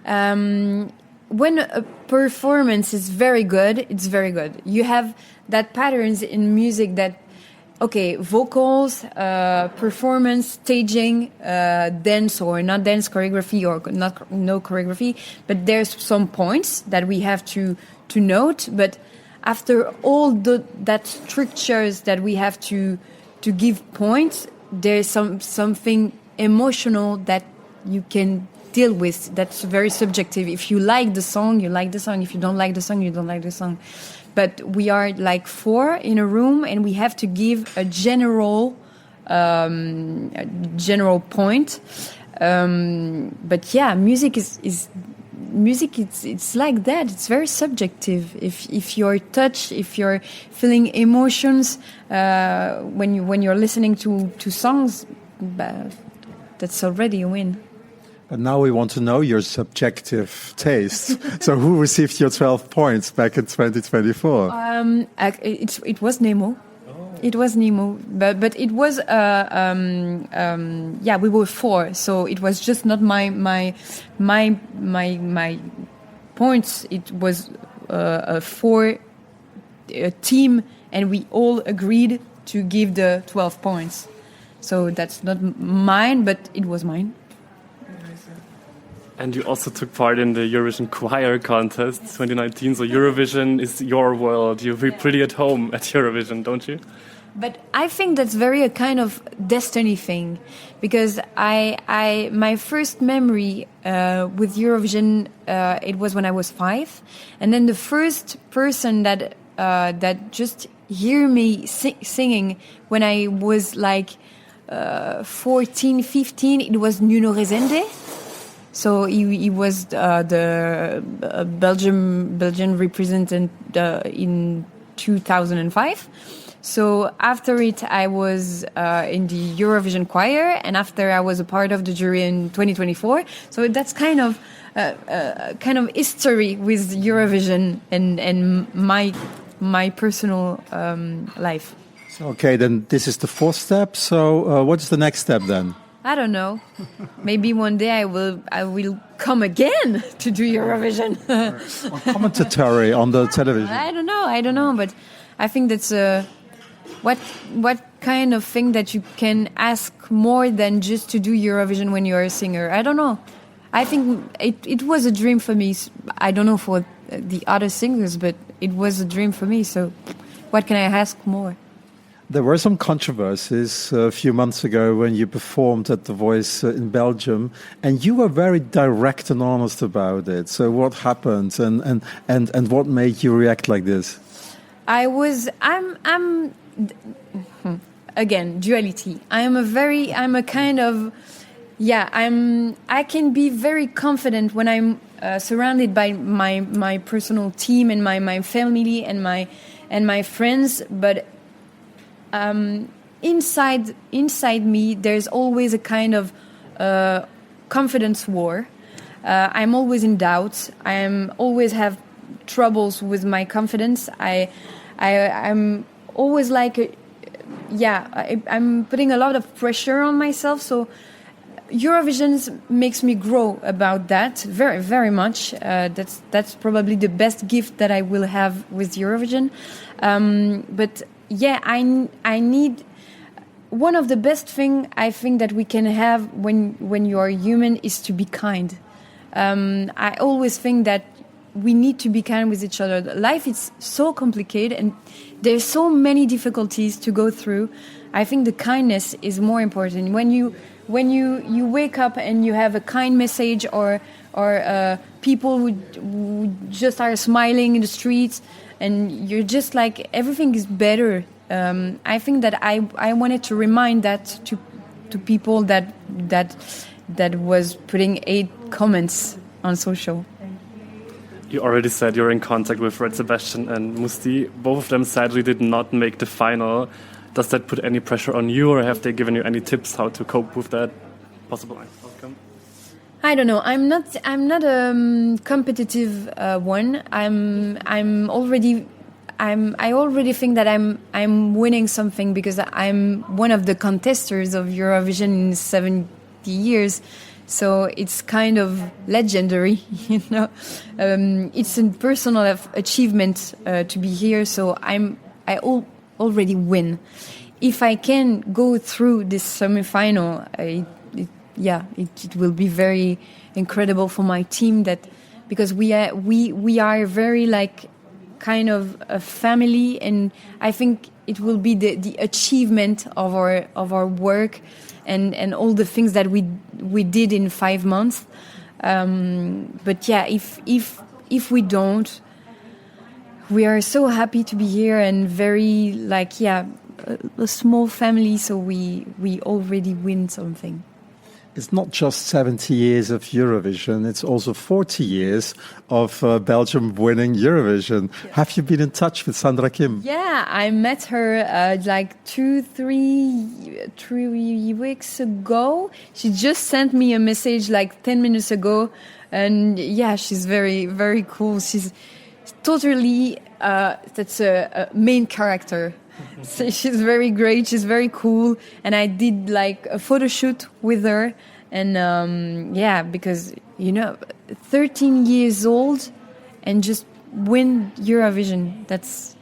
When a performance is very good, it's very good. You have that patterns in music that, okay, vocals, performance, staging, dance or not dance choreography or no choreography, but there's some points that we have to note. But after all that structures that we have to give points, there's something emotional that you can deal with. That's very subjective. If you like the song, you like the song. If you don't like the song, you don't like the song. But we are like 4 in a room, and we have to give a general point. But yeah, music is music. It's like that. It's very subjective. If you're touched, if you're feeling emotions when you're listening to songs, that's already a win. But now we want to know your subjective taste. So who received your 12 points back in 2024? It was Nemo. It was Nemo, but it was we were 4, so it was just not my points. It was a 4 team, and we all agreed to give the 12 points. So that's not mine, but it was mine. And you also took part in the Eurovision Choir Contest 2019. So Eurovision is your world. You feel pretty at home at Eurovision, don't you? But I think that's very a kind of destiny thing, because my first memory with Eurovision it was when I was 5, and then the first person that just hear me singing when I was like 14, 15, it was Nuno Rezende. So he was the Belgian representative in 2005. So after it, I was in the Eurovision choir, and after I was a part of the jury in 2024. So that's kind of history with Eurovision and my personal life. Okay, then this is the fourth step. So what's the next step then? I don't know. Maybe one day I will come again to do Eurovision. Or commentary on the television. I don't know. But I think that's what kind of thing that you can ask more than just to do Eurovision when you're a singer. I don't know. I think it was a dream for me. I don't know for the other singers, but it was a dream for me. So what can I ask more? There were some controversies a few months ago when you performed at The Voice in Belgium, and you were very direct and honest about it. So what happened, and what made you react like this? I'm again, duality. I can be very confident when I'm surrounded by my personal team and my family and my friends, but inside me, there's always a kind of confidence war. I'm always in doubt. I always have troubles with my confidence. I'm always like, I'm putting a lot of pressure on myself. So Eurovision makes me grow about that very, very much. That's probably the best gift that I will have with Eurovision. But yeah, I need. One of the best thing I think that we can have when you are human is to be kind. I always think that we need to be kind with each other. Life is so complicated and there's so many difficulties to go through. I think the kindness is more important. When you wake up and you have a kind message or people who just are smiling in the streets and you're just like everything is better. I think that I wanted to remind that to people that was putting 8 comments on social. You already said you're in contact with Red Sebastian and Musti. Both of them sadly did not make the final. Does that put any pressure on you, or have they given you any tips how to cope with that possible outcome? I don't know. I'm not a competitive one. I already think that I'm winning something because I'm one of the contestants of Eurovision in 70 years. So it's kind of legendary, you know. It's a personal achievement to be here. So I already win. If I can go through this semi-final, it will be very incredible for my team. Because we are very like kind of a family, and I think it will be the achievement of our work and all the things that we did in 5 months. But yeah, if we don't, we are so happy to be here and very like a small family. So we already win something. It's not just 70 years of Eurovision, it's also 40 years of Belgium winning Eurovision. Yeah. Have you been in touch with Sandra Kim? Yeah, I met her like 3 weeks ago. She just sent me a message like 10 minutes ago. And yeah, she's very, very cool. She's totally, that's a main character. So she's very great. She's very cool, and I did like a photo shoot with her, and because 13 years old and just win Eurovision. That's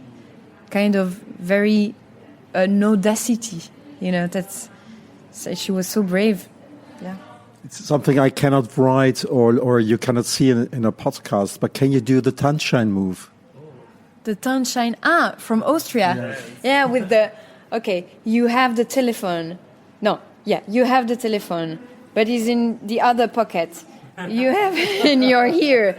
kind of very an audacity. She was so brave. Yeah. It's something I cannot write or you cannot see in a podcast. But can you do the Tanzschein move? The Tanzschein, from Austria. Yes. Yeah, with you have the telephone. No, yeah, you have the telephone, but it's in the other pocket. You have in your ear,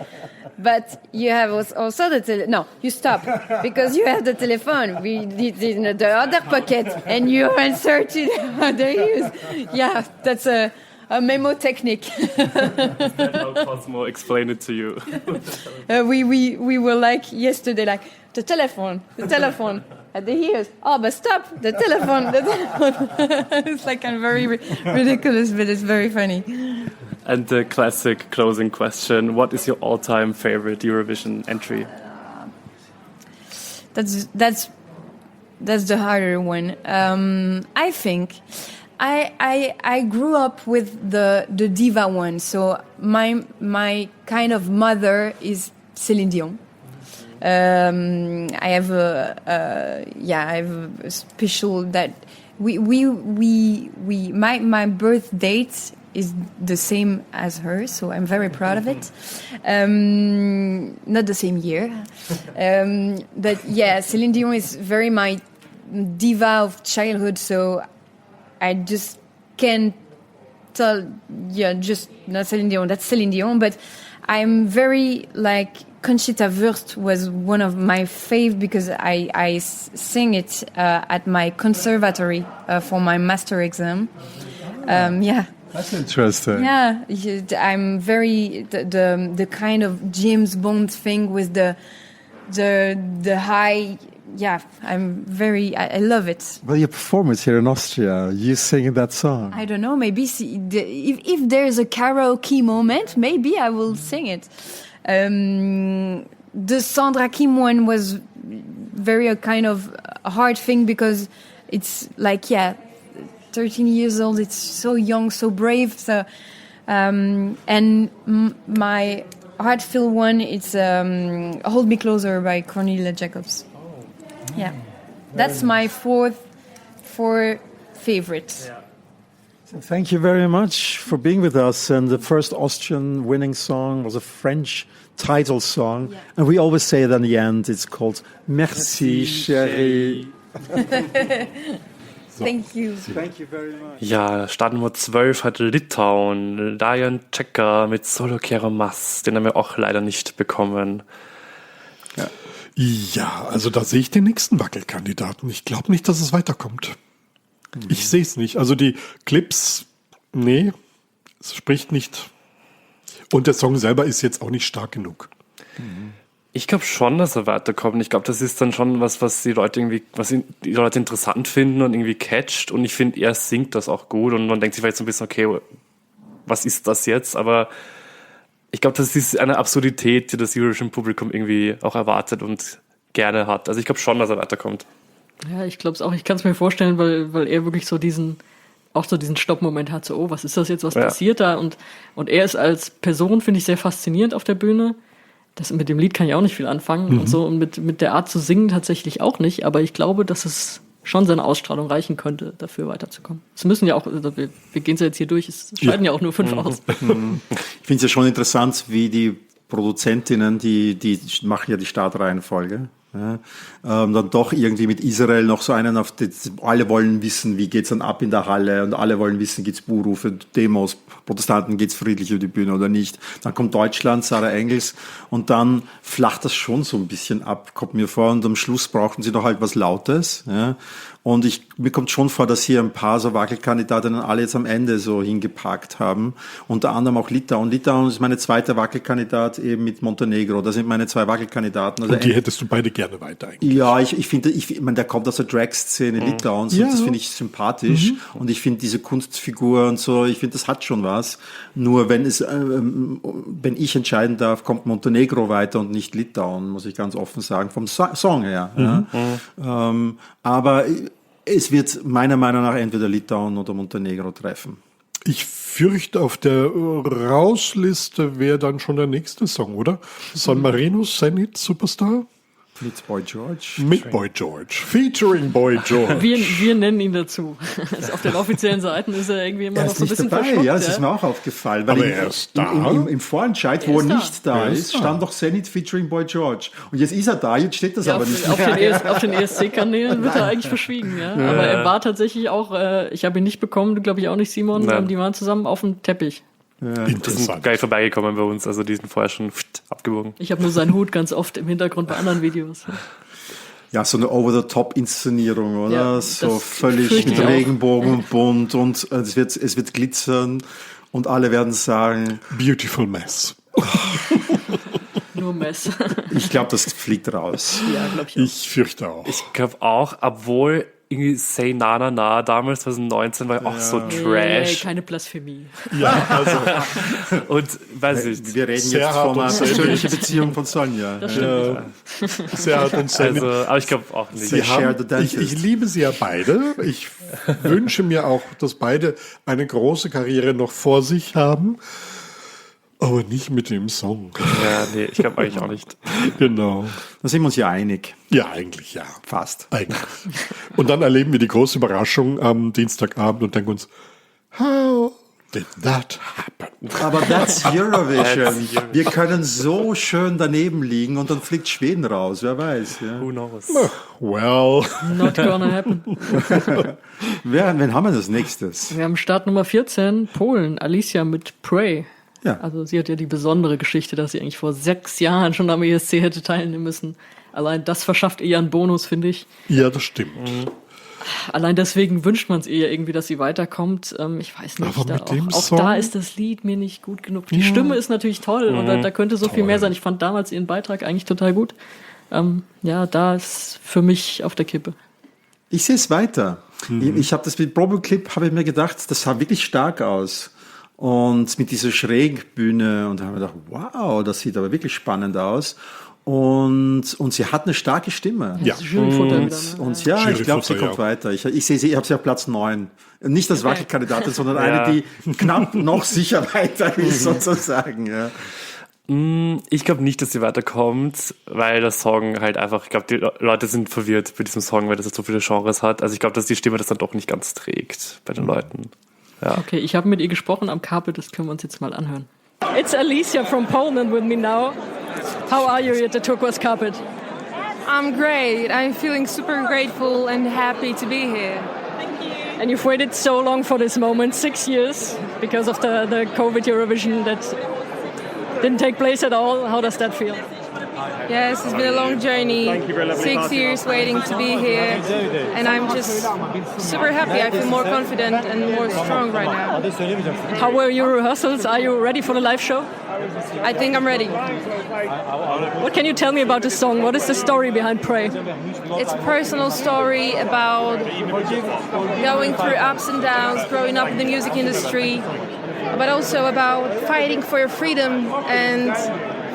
but you have also the No, you stop, because you have the telephone. It's in the other pocket, and you answer to the other ears. Yeah, that's a mnemotechnic. How Cosmo explain it to you? We were like yesterday, like the telephone. At the ears. Oh, but stop! The telephone. It's like kind of very ridiculous, but it's very funny. And the classic closing question: what is your all-time favorite Eurovision entry? That's the harder one. I think I grew up with the diva one. So my kind of mother is Céline Dion. I have a special that my birth date is the same as her, so I'm very proud of it. Not the same year, but yeah, Céline Dion is very my diva of childhood. So I just can't tell. Yeah, just not Céline Dion. That's Céline Dion, but I'm very like. Conchita Wurst was one of my fave because I sing it at my conservatory for my master exam. Yeah. That's interesting. Yeah, I'm very the kind of James Bond thing with the high. Yeah, I'm very. I love it. Well, your performance here in Austria, you singing that song. I don't know. Maybe if there's a karaoke moment, maybe I will sing it. The Sandra Kim one was very a kind of hard thing because it's like 13 years old. It's so young, so brave. So and my heart-filled one, it's "Hold Me Closer" by Cornelia Jacobs. Yeah, that's my four favorites. Yeah. Thank you very much for being with us. And the first Austrian winning song was a French title song. Yeah. And we always say it at the end, it's called Merci, Chérie. Thank you. Thank you very much. Ja, Startnummer 12 hat Litauen, Dajan Čeka mit Solo Quiero Más. Den haben wir auch leider nicht bekommen. Ja, also da sehe ich den nächsten Wackelkandidaten. Ich glaube nicht, dass es weiterkommt. Ich sehe es nicht. Also die Clips, nee, es spricht nicht. Und der Song selber ist jetzt auch nicht stark genug. Ich glaube schon, dass er weiterkommt. Ich glaube, das ist dann schon was die Leute die Leute interessant finden und irgendwie catcht. Und ich finde, er singt das auch gut. Und man denkt sich vielleicht so ein bisschen, okay, was ist das jetzt? Aber ich glaube, das ist eine Absurdität, die das Eurovision-Publikum irgendwie auch erwartet und gerne hat. Also ich glaube schon, dass er weiterkommt. Ja, ich glaube es auch. Ich kann es mir vorstellen, weil er wirklich so diesen Stoppmoment hat. So, oh, was ist das jetzt? Was passiert da? Und er ist als Person, finde ich, sehr faszinierend auf der Bühne. Mit dem Lied kann ich auch nicht viel anfangen und so. Und mit der Art zu singen tatsächlich auch nicht. Aber ich glaube, dass es schon seine Ausstrahlung reichen könnte, dafür weiterzukommen. Es müssen ja auch, wir gehen es ja jetzt hier durch, es scheiden ja auch nur 5 aus. Ich finde es ja schon interessant, wie die Produzentinnen, die machen ja die Startreihenfolge. Ja, dann doch irgendwie mit Israel noch so einen alle wollen wissen, wie geht's dann ab in der Halle und alle wollen wissen, geht's Buhrufe, Demos, Protestanten, geht's friedlich über die Bühne oder nicht. Dann kommt Deutschland, Sarah Engels und dann flacht das schon so ein bisschen ab, kommt mir vor und am Schluss brauchten sie noch halt was Lautes. Ja. Und mir kommt schon vor, dass hier ein paar so Wackelkandidatinnen alle jetzt am Ende so hingepackt haben. Unter anderem auch Litauen. Litauen ist meine zweite Wackelkandidat eben mit Montenegro. Das sind meine 2 Wackelkandidaten. Also und die hättest du beide gerne weiter eigentlich? Ja, ich finde, der kommt aus der Drag-Szene Litauens und das finde ich sympathisch. Und ich finde diese Kunstfigur und so, ich finde, das hat schon was. Nur wenn ich entscheiden darf, kommt Montenegro weiter und nicht Litauen, muss ich ganz offen sagen, vom Song her. Ja. Aber es wird meiner Meinung nach entweder Litauen oder Montenegro treffen. Ich fürchte, auf der Rausliste wäre dann schon der nächste Song, oder? San Marino, Zenit, Superstar? Mit Boy George. Mit Boy George. Featuring Boy George. Wir nennen ihn dazu. Auf den offiziellen Seiten ist er irgendwie immer noch so ein bisschen verschwunden. Ja, das ist mir auch aufgefallen. Weil aber er ist da. Im Vorentscheid, wo er nicht da ist, stand doch Zenit featuring Boy George. Und jetzt ist er da, jetzt steht das aber nicht mehr. Auf den ESC-Kanälen wird er eigentlich verschwiegen. Ja? Aber er war tatsächlich auch, ich habe ihn nicht bekommen, du glaube ich auch nicht, Simon, die waren zusammen auf dem Teppich. Ja, die sind geil vorbeigekommen bei uns, also die sind vorher schon abgebogen. Ich habe nur seinen Hut ganz oft im Hintergrund bei anderen Videos. Ja, so eine Over-the-Top-Inszenierung, oder? Ja, so völlig mit Regenbogen und bunt und es wird glitzern Und alle werden sagen, Beautiful Mess. Nur Mess. Ich glaube, das fliegt raus. Ja, glaube ich auch. Ich fürchte auch. Ich glaube auch, obwohl irgendwie Say Na Na Na damals 2019 war auch so Trash. Keine Blasphemie. Ja, also. Und weiß ich. Wir reden jetzt von einer persönlichen Beziehung von Sonja. Das stimmt. Sehr hart und sehr Also, aber ich glaube auch nicht. Ich liebe sie ja beide. Ich wünsche mir auch, dass beide eine große Karriere noch vor sich haben. Aber nicht mit dem Song. Ja, nee, ich glaube eigentlich auch nicht. Genau. Da sind wir uns ja einig. Ja, eigentlich ja. Fast. Eigentlich. Und dann erleben wir die große Überraschung am Dienstagabend und denken uns, how did that happen? Aber that's Eurovision. Wir können so schön daneben liegen und dann fliegt Schweden raus. Wer weiß. Ja. Who knows? Well. Not gonna happen. Wen haben wir als nächstes? Wir haben Start Nummer 14, Polen, Alicia mit Pray. Ja. Also sie hat ja die besondere Geschichte, dass sie eigentlich vor 6 Jahren schon am ESC hätte teilnehmen müssen. Allein das verschafft ihr einen Bonus, finde ich. Ja, das stimmt. Allein deswegen wünscht man es ihr irgendwie, dass sie weiterkommt. Ich weiß nicht. Aber mit dem auch Song? da ist das Lied mir nicht gut genug. Die Stimme ist natürlich toll und da könnte so viel mehr sein. Ich fand damals ihren Beitrag eigentlich total gut. Ja, da ist für mich auf der Kippe. Ich sehe es weiter. Ich habe das mit Proboclip, habe ich mir gedacht, das sah wirklich stark aus. Und mit dieser Schrägbühne und da haben wir gedacht, wow, das sieht aber wirklich spannend aus. Und sie hat eine starke Stimme. Ja. Und ja, ich glaube, sie kommt weiter. Ich sehe sie, ich habe sie auf Platz 9. Nicht als Wackelkandidatin, sondern eine, die knapp noch sicher weiter ist, sozusagen. Ja. Ich glaube nicht, dass sie weiterkommt, weil der Song halt einfach, ich glaube, die Leute sind verwirrt bei diesem Song, weil das so viele Genres hat. Also ich glaube, dass die Stimme das dann doch nicht ganz trägt bei den Leuten. Ja. Okay, ich habe mit ihr gesprochen am Carpet, das können wir uns jetzt mal anhören. It's Alicia from Poland with me now. How are you at the Turquoise Carpet? I'm great. I'm feeling super grateful and happy to be here. And you've waited so long for this moment, 6 years, because of the COVID Eurovision that didn't take place at all. How does that feel? Yes, it's been a long journey, 6 years waiting to be here, and I'm just super happy. I feel more confident and more strong right now. How were your rehearsals? Are you ready for the live show? I think I'm ready. What can you tell me about the song? What is the story behind Pray? It's a personal story about going through ups and downs, growing up in the music industry, but also about fighting for your freedom and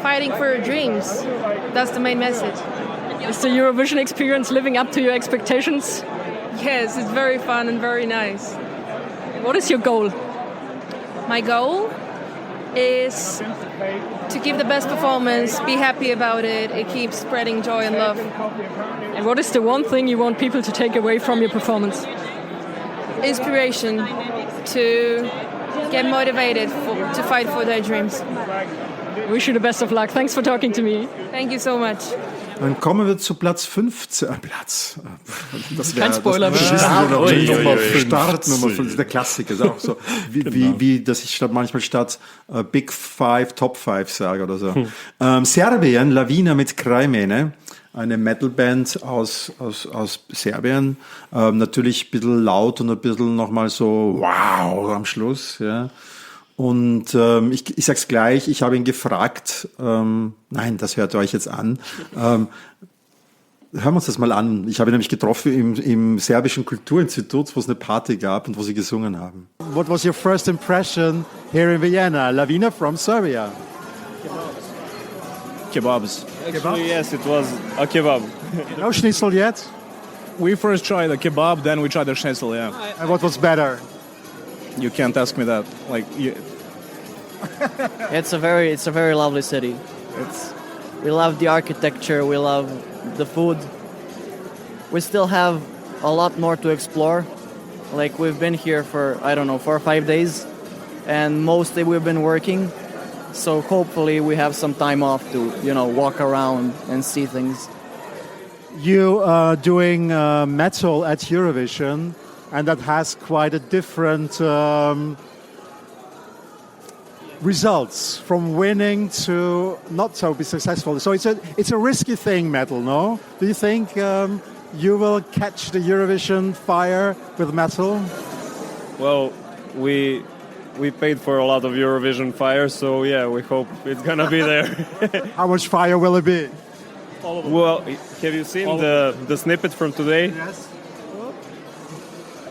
fighting for your dreams. That's the main message. Is the Eurovision experience living up to your expectations? Yes, it's very fun and very nice. What is your goal? My goal is to give the best performance, be happy about it, it keeps spreading joy and love. And what is the one thing you want people to take away from your performance? Inspiration, to get motivated to fight for their dreams. Wish you the best of luck. Thanks for talking to me. Thank you so much. Dann kommen wir zu Platz 15. Das Kein Spoiler. Start Nummer 5, der Klassiker. Ist auch so, wie dass ich manchmal statt Big Five, Top 5 sage oder so. Serbien, Lavina mit Krajmene. Eine Metalband aus Serbien. Natürlich ein bisschen laut und ein bisschen nochmal so wow am Schluss. Ja. Und ich sag's gleich, ich habe ihn gefragt, nein, das hört euch jetzt an. Hören wir uns das mal an. Ich habe ihn nämlich getroffen im serbischen Kulturinstitut, wo es eine Party gab und wo sie gesungen haben. What was your first impression here in Vienna? Lavina from Serbia. Kebabs. Actually, yes, it was a kebab. No schnitzel yet? We first tried the kebab, then we tried the schnitzel, yeah. And what was better? You can't ask me that. It's a very lovely city. We love the architecture, we love the food. We still have a lot more to explore. Like we've been here for 4 or 5 days, and mostly we've been working. So hopefully we have some time off to, walk around and see things. You are doing metal at Eurovision, and that has quite a different results from winning to not so be successful. So it's a risky thing, metal, no? Do you think you will catch the Eurovision fire with metal? Well, we we paid for a lot of Eurovision fire, so yeah, we hope it's gonna be there. How much fire will it be? Well, have you seen the snippet from today? Yes.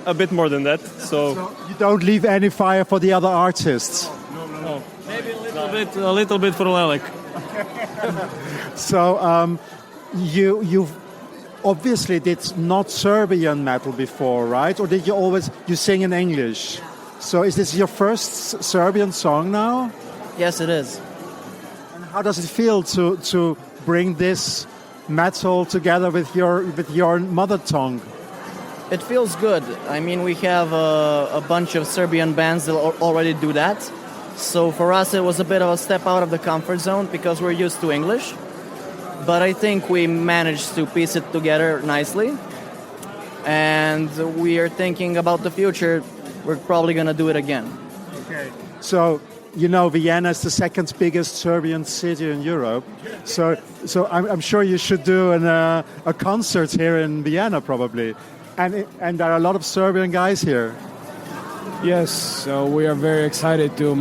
A bit more than that. So you don't leave any fire for the other artists. No. Maybe a little bit for Lelek. So you've obviously did not Serbian metal before, right? Or did you sing in English? So is this your first Serbian song now? Yes, it is. And how does it feel to bring this metal together with your mother tongue? It feels good. I mean, we have a bunch of Serbian bands that already do that. So for us, it was a bit of a step out of the comfort zone because we're used to English. But I think we managed to piece it together nicely. And we are thinking about the future. We're probably going to do it again. Okay. So, you know, Vienna is the second biggest Serbian city in Europe. So I'm sure you should do a concert here in Vienna, probably. And there are a lot of Serbian guys here. Yes, so we are very excited to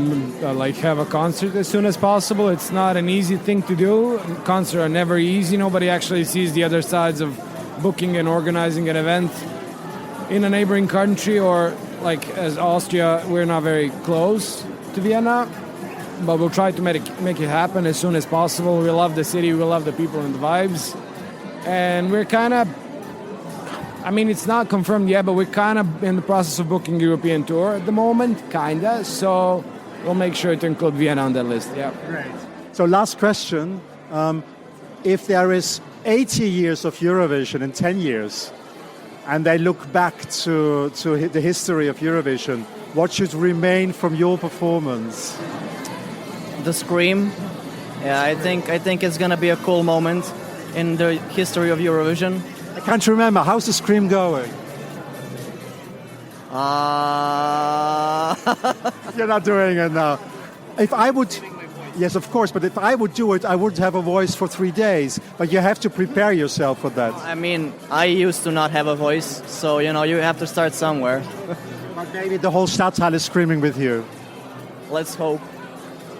have a concert as soon as possible. It's not an easy thing to do. Concerts are never easy. Nobody actually sees the other sides of booking and organizing an event in a neighboring country, or like as Austria, we're not very close to Vienna. But we'll try to make it happen as soon as possible. We love the city, we love the people and the vibes. And we're kind of, I mean, it's not confirmed yet, but we're kind of in the process of booking European tour at the moment, kind of. So we'll make sure to include Vienna on that list, yeah. Great. So last question. If there is 80 years of Eurovision in 10 years, and they look back to the history of Eurovision, what should remain from your performance? The scream. Yeah, I think it's going to be a cool moment in the history of Eurovision. I can't remember. How's the scream going? You're not doing it now. If I would, yes, of course, but if I would do it, I would have a voice for 3 days. But you have to prepare yourself for that. I mean, I used to not have a voice, so, you know, you have to start somewhere. But maybe the whole Stadthalle is screaming with you. Let's hope.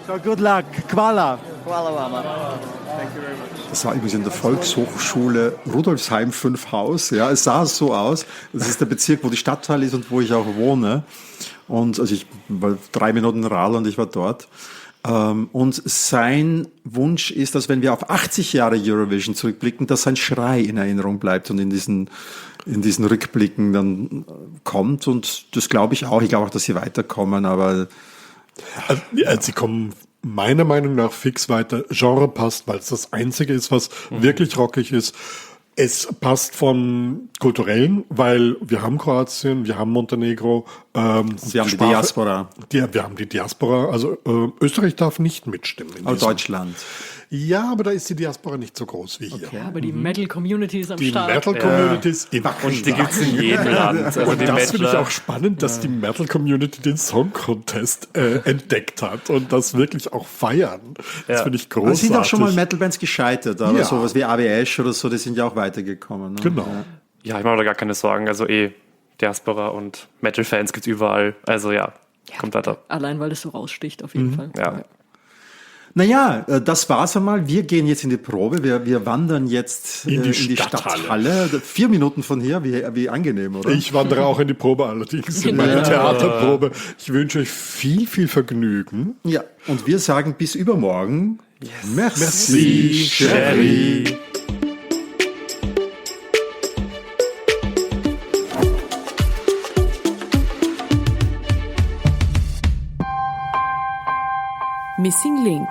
So good luck. Hvala. Hvala vama. Thank you very much. Das war übrigens in der Volkshochschule Rudolfsheim 5 Haus. Ja, es sah so aus. Das ist der Bezirk, wo die Stadtteil ist und wo ich auch wohne. Und also ich war 3 Minuten Radl und ich war dort. Und sein Wunsch ist, dass wenn wir auf 80 Jahre Eurovision zurückblicken, dass sein Schrei in Erinnerung bleibt und in diesen Rückblicken dann kommt. Und das glaube ich auch. Ich glaube auch, dass sie weiterkommen, aber also, sie kommen meiner Meinung nach fix weiter. Genre passt, weil es das Einzige ist, was wirklich rockig ist. Es passt von kulturellen, weil wir haben Kroatien, wir haben Montenegro. Wir haben die Diaspora. Wir haben die Diaspora. Also Österreich darf nicht mitstimmen. Aber Deutschland. Ja, aber da ist die Diaspora nicht so groß wie hier. Okay. Aber die Metal-Community ist am die Start. Die Metal-Community ist im Und die gibt's in jedem Land. Also und das finde ich auch spannend, dass die Metal-Community den Song-Contest entdeckt hat und das wirklich auch feiern. Das finde ich großartig. Es sind auch schon mal Metal-Bands gescheitert, aber sowas wie AWS oder so, die sind ja auch weitergekommen. Ne? Genau. Ja, ich mache da gar keine Sorgen. Also Diaspora und Metal-Fans gibt's überall. Also kommt weiter. Allein, weil das so raussticht auf jeden Fall. Ja. Naja, das war's einmal. Wir gehen jetzt in die Probe. Wir wandern jetzt in die Stadthalle. 4 Minuten von hier. Wie angenehm, oder? Ich wandere auch in die Probe allerdings, in meine Theaterprobe. Ich wünsche euch viel, viel Vergnügen. Ja, und wir sagen bis übermorgen. Yes. Merci, Chérie. Missing Link